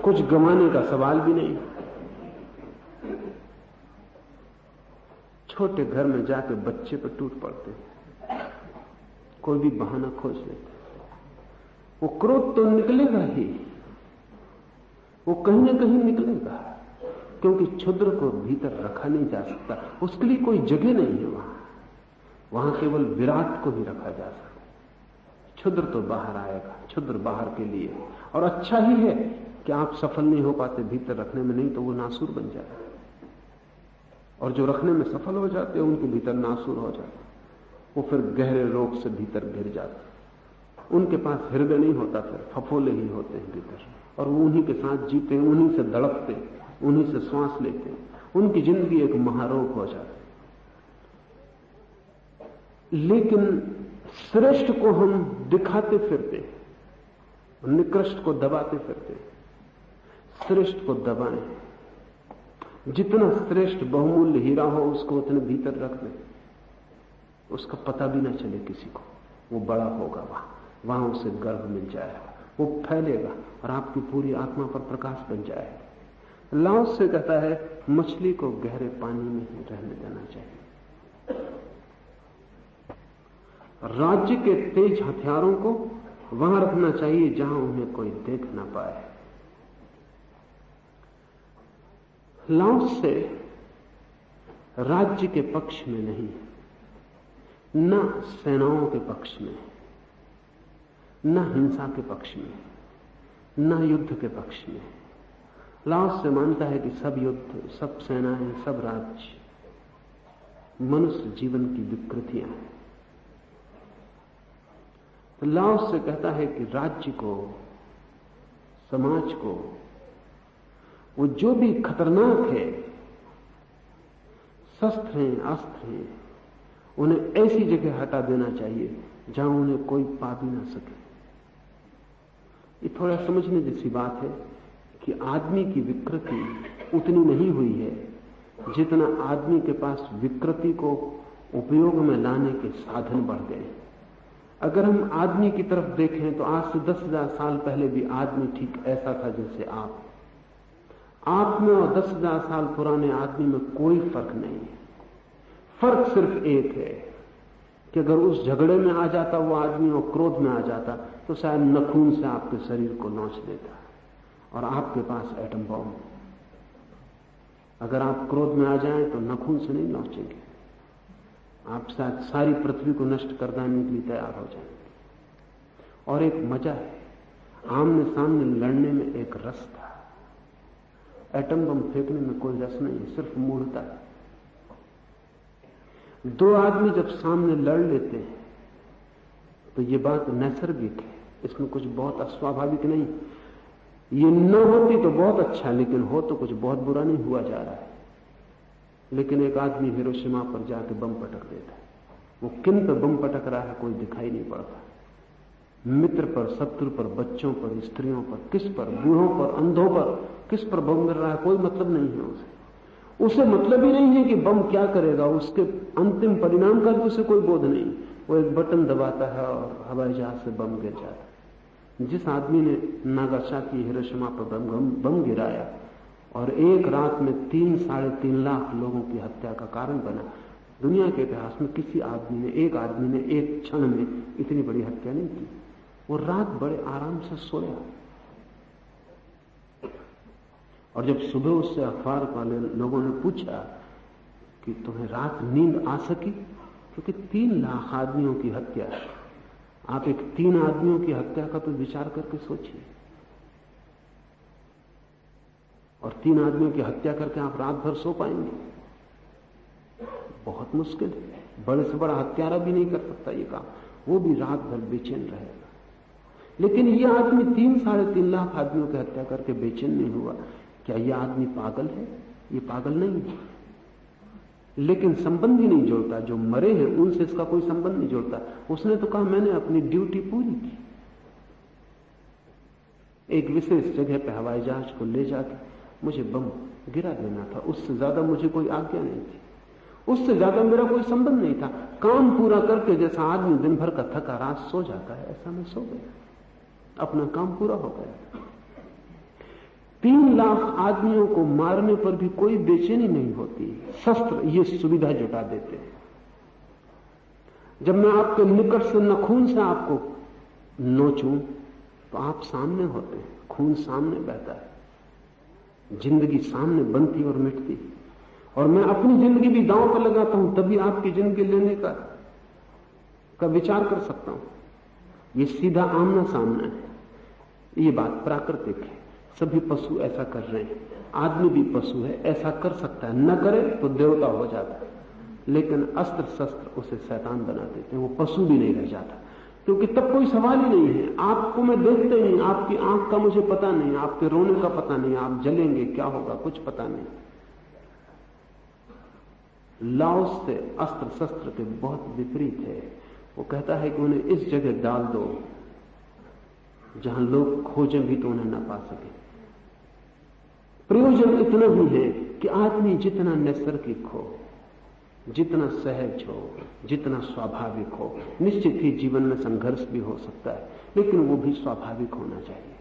कुछ गंवाने का सवाल भी नहीं। छोटे घर में जाके बच्चे पर टूट पड़ते, कोई भी बहाना खोज लेते। वो क्रोध तो निकलेगा ही, वो कहीं ना कहीं निकलेगा, क्योंकि क्षुद्र को भीतर रखा नहीं जा सकता, उसके लिए कोई जगह नहीं है वहां केवल विराट को ही रखा जा सकता। क्षुद्र तो बाहर आएगा, क्षुद्र बाहर के लिए, और अच्छा ही है कि आप सफल नहीं हो पाते भीतर रखने में, नहीं तो वो नासूर बन जाए। और जो रखने में सफल हो जाते हैं उनके भीतर नासूर हो जाते, वो फिर गहरे रोग से भीतर गिर जाते। उनके पास हृदय नहीं होता, फिर फफोले ही होते हैं भीतर, और वो उन्हीं के साथ जीते हैं, उन्हीं से धड़कते, उन्हीं से श्वास लेते, उनकी जिंदगी एक महारोग हो जाती। लेकिन श्रेष्ठ को हम दिखाते फिरते, निकृष्ट को दबाते फिरते। श्रेष्ठ को दबाएं, जितना श्रेष्ठ बहुमूल्य हीरा हो उसको उतने भीतर रख दें, उसका पता भी ना चले किसी को, वो बड़ा होगा, वहां उसे गर्व मिल जाएगा, वो फैलेगा और आपकी पूरी आत्मा पर प्रकाश बन जाएगा। लाओस से कहता है मछली को गहरे पानी में ही रहने देना चाहिए। राज्य के तेज हथियारों को वहां रखना चाहिए जहां उन्हें कोई देख ना पाए। लाओस से राज्य के पक्ष में नहीं, न सेनाओं के पक्ष में, न हिंसा के पक्ष में, न युद्ध के पक्ष में। लाओस से मानता है कि सब युद्ध, सब सेनाएं, सब राज्य मनुष्य जीवन की विकृतियां हैं। तो लाओस से कहता है कि राज्य को, समाज को, वो जो भी खतरनाक है, शस्त्र हैं, अस्त्र हैं, उन्हें ऐसी जगह हटा देना चाहिए जहां उन्हें कोई पा भी ना सके। ये थोड़ा समझने जैसी बात है कि आदमी की विकृति उतनी नहीं हुई है जितना आदमी के पास विकृति को उपयोग में लाने के साधन बढ़ गए। अगर हम आदमी की तरफ देखें तो आज से 10,000 साल पहले भी आदमी ठीक ऐसा था जैसे आप में और 10,000 साल पुराने आदमी में कोई फर्क नहीं है। फर्क सिर्फ एक है कि अगर उस झगड़े में आ जाता वो आदमी और क्रोध में आ जाता तो शायद नखून से आपके शरीर को नोच देता, और आपके पास एटम बॉम्ब। अगर आप क्रोध में आ जाएं तो नखून से नहीं नोचेंगे, आप शायद सारी पृथ्वी को नष्ट कर देने के लिए तैयार हो जाएंगे। और एक मजा है, आमने सामने लड़ने में एक रस था। एटम बम फेंकने में कोई रस नहीं, सिर्फ मूढ़ता है। दो आदमी जब सामने लड़ लेते हैं तो ये बात नैसर्गिक है, इसमें कुछ बहुत अस्वाभाविक नहीं। ये न होती तो बहुत अच्छा, लेकिन हो तो कुछ बहुत बुरा नहीं हुआ जा रहा है। लेकिन एक आदमी हिरोशिमा पर जाके बम पटक देता है, वो किन पर बम पटक रहा है कोई दिखाई नहीं पड़ता। मित्र पर, शत्रु पर, बच्चों पर, स्त्रियों पर, किस पर, बूढ़ों पर, अंधों पर, किस पर बम गिर रहा है कोई मतलब नहीं है उसे मतलब ही नहीं है कि बम क्या करेगा, उसके अंतिम परिणाम का भी उसे कोई बोध नहीं। वो एक बटन दबाता है और हवाई जहाज से बम गिर जाता है। जिस आदमी ने नागासाकी हिरोशिमा पर बम गिराया और एक रात में 3-3.5 लाख लोगों की हत्या का कारण बना, दुनिया के इतिहास में किसी आदमी ने, एक आदमी ने एक क्षण में इतनी बड़ी हत्या नहीं की। वो रात बड़े आराम से सोया, और जब सुबह उससे अखबार वाले लोगों ने पूछा कि तुम्हें रात नींद आ सकी, क्योंकि 3 लाख आदमियों की हत्या, आप एक 3 आदमियों की हत्या का तो विचार करके सोचिए, और 3 आदमियों की हत्या करके आप रात भर सो पाएंगे? बहुत मुश्किल है। बड़े से बड़ा हत्यारा भी नहीं कर सकता ये काम, वो भी रात भर बेचैन रहेगा। लेकिन ये आदमी 3-3.5 लाख आदमियों की हत्या करके बेचैन नहीं हुआ। क्या यह आदमी पागल है? ये पागल नहीं है, लेकिन संबंध ही नहीं जोड़ता। जो मरे हैं उनसे इसका कोई संबंध नहीं जोड़ता। उसने तो कहा मैंने अपनी ड्यूटी पूरी की। एक विशेष जगह पर हवाई जहाज को ले जाकर मुझे बम गिरा देना था, उससे ज्यादा मुझे कोई आज्ञा नहीं थी, उससे ज्यादा मेरा कोई संबंध नहीं था। काम पूरा करके जैसा आदमी दिन भर का थका रात सो जाता है, ऐसा मैं सो गया, अपना काम पूरा हो गया। 3 लाख आदमियों को मारने पर भी कोई बेचैनी नहीं होती। शस्त्र ये सुविधा जुटा देते हैं। जब मैं आपके निकट से नखून से आपको नोचूं तो आप सामने होते हैं, खून सामने बहता है, जिंदगी सामने बनती और मिटती। और मैं अपनी जिंदगी भी दांव पर लगाता हूं, तभी आपकी जिंदगी लेने का विचार कर सकता हूं। ये सीधा आमना सामना है। ये बात प्राकृतिक है, सभी पशु ऐसा कर रहे हैं, आदमी भी पशु है, ऐसा कर सकता है, न करे तो देवता हो जाता है। लेकिन अस्त्र शस्त्र उसे शैतान बना देते हैं, वो पशु भी नहीं रह जाता, क्योंकि तब कोई सवाल ही नहीं है। आपको मैं देखते नहीं, आपकी आंख का मुझे पता नहीं, आपके रोने का पता नहीं, आप जलेंगे क्या होगा कुछ पता नहीं। लाओस से अस्त्र शस्त्र के बहुत विपरीत है। वो कहता है कि उन्हें इस जगह डाल दो जहां लोग खोजें भी तो उन्हें न पा सके। प्रयोजन इतना ही है कि आदमी जितना नैसर्गिक हो, जितना सहज हो, जितना स्वाभाविक हो, निश्चित ही जीवन में संघर्ष भी हो सकता है, लेकिन वो भी स्वाभाविक होना चाहिए।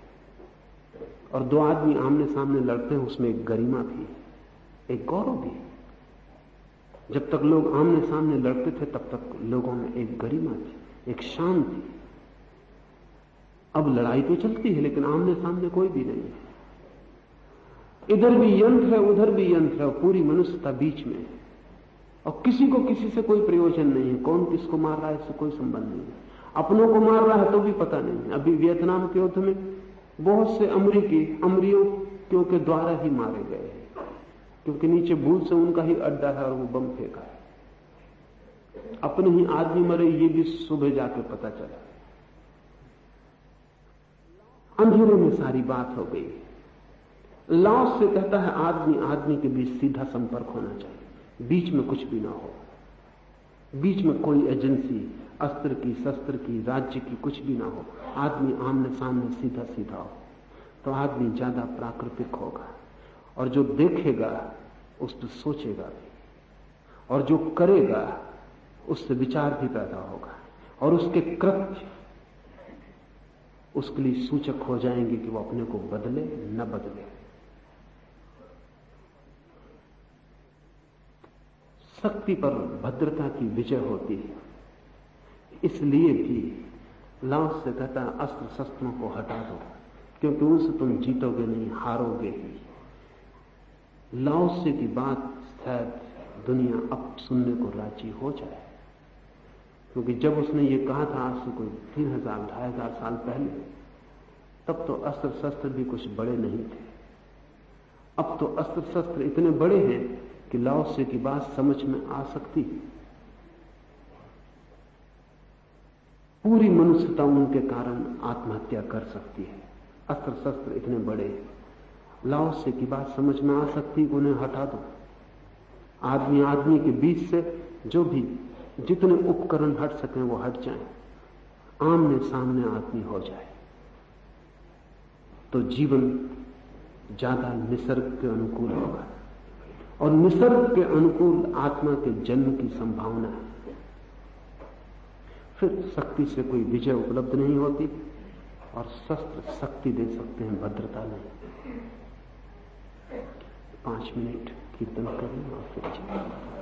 और 2 आदमी आमने सामने लड़ते हैं, उसमें एक गरिमा भी, एक गौरव भी। जब तक लोग आमने सामने लड़ते थे तब तक लोगों में एक गरिमा थी, एक शान थी। अब लड़ाई तो चलती है लेकिन आमने सामने कोई भी नहीं है। इधर भी यंत्र है, उधर भी यंत्र है, पूरी मनुष्यता बीच में है, और किसी को किसी से कोई प्रयोजन नहीं है। कौन किसको मार रहा है इससे कोई संबंध नहीं है। अपनों को मार रहा है तो भी पता नहीं है। अभी वियतनाम के युद्ध में बहुत से अमरीकियों के द्वारा ही मारे गए हैं, क्योंकि नीचे भूल से उनका ही अड्डा है और वो बम फेंका है। अपने ही आदमी मरे, ये भी सुबह जाके पता चला। अंधेरे में सारी बात हो गई। लाओस से कहता है आदमी आदमी के बीच सीधा संपर्क होना चाहिए, बीच में कुछ भी ना हो, बीच में कोई एजेंसी अस्त्र की, शस्त्र की, राज्य की कुछ भी ना हो। आदमी आमने सामने सीधा सीधा हो तो आदमी ज्यादा प्राकृतिक होगा, और जो देखेगा उस पर सोचेगा भी, और जो करेगा उससे विचार भी पैदा होगा। और उसके कृत्य उसके लिए सूचक हो जाएंगे कि वो अपने को बदले न बदले। शक्ति पर भद्रता की विजय होती है। इसलिए भी लाओस से कहता है अस्त्र शस्त्रों को हटा दो, क्योंकि उनसे तुम जीतोगे नहीं, हारोगे ही। लाओस से की बात शायद दुनिया अब सुनने को राजी हो जाए, क्योंकि जब उसने ये कहा था आज से कोई 3000-2500 साल पहले, तब तो अस्त्र शस्त्र भी कुछ बड़े नहीं थे। अब तो अस्त्र शस्त्र इतने बड़े हैं कि लाओस से की बात समझ में आ सकती। पूरी मनुष्यता उनके कारण आत्महत्या कर सकती है। अस्त्र शस्त्र इतने बड़े हैं। लाओस से की बात समझ में आ सकती कि उन्हें हटा दो। आदमी आदमी के बीच से जो भी जितने उपकरण हट सकें वो हट जाएं, आमने सामने आदमी हो जाए, तो जीवन ज्यादा निसर्ग के अनुकूल होगा। और निसर्ग के अनुकूल आत्मा के जन्म की संभावना है। फिर शक्ति से कोई विजय उपलब्ध नहीं होती, और शस्त्र शक्ति दे सकते हैं, भद्रता नहीं। 5 मिनट कीर्तन करें और फिर चलें।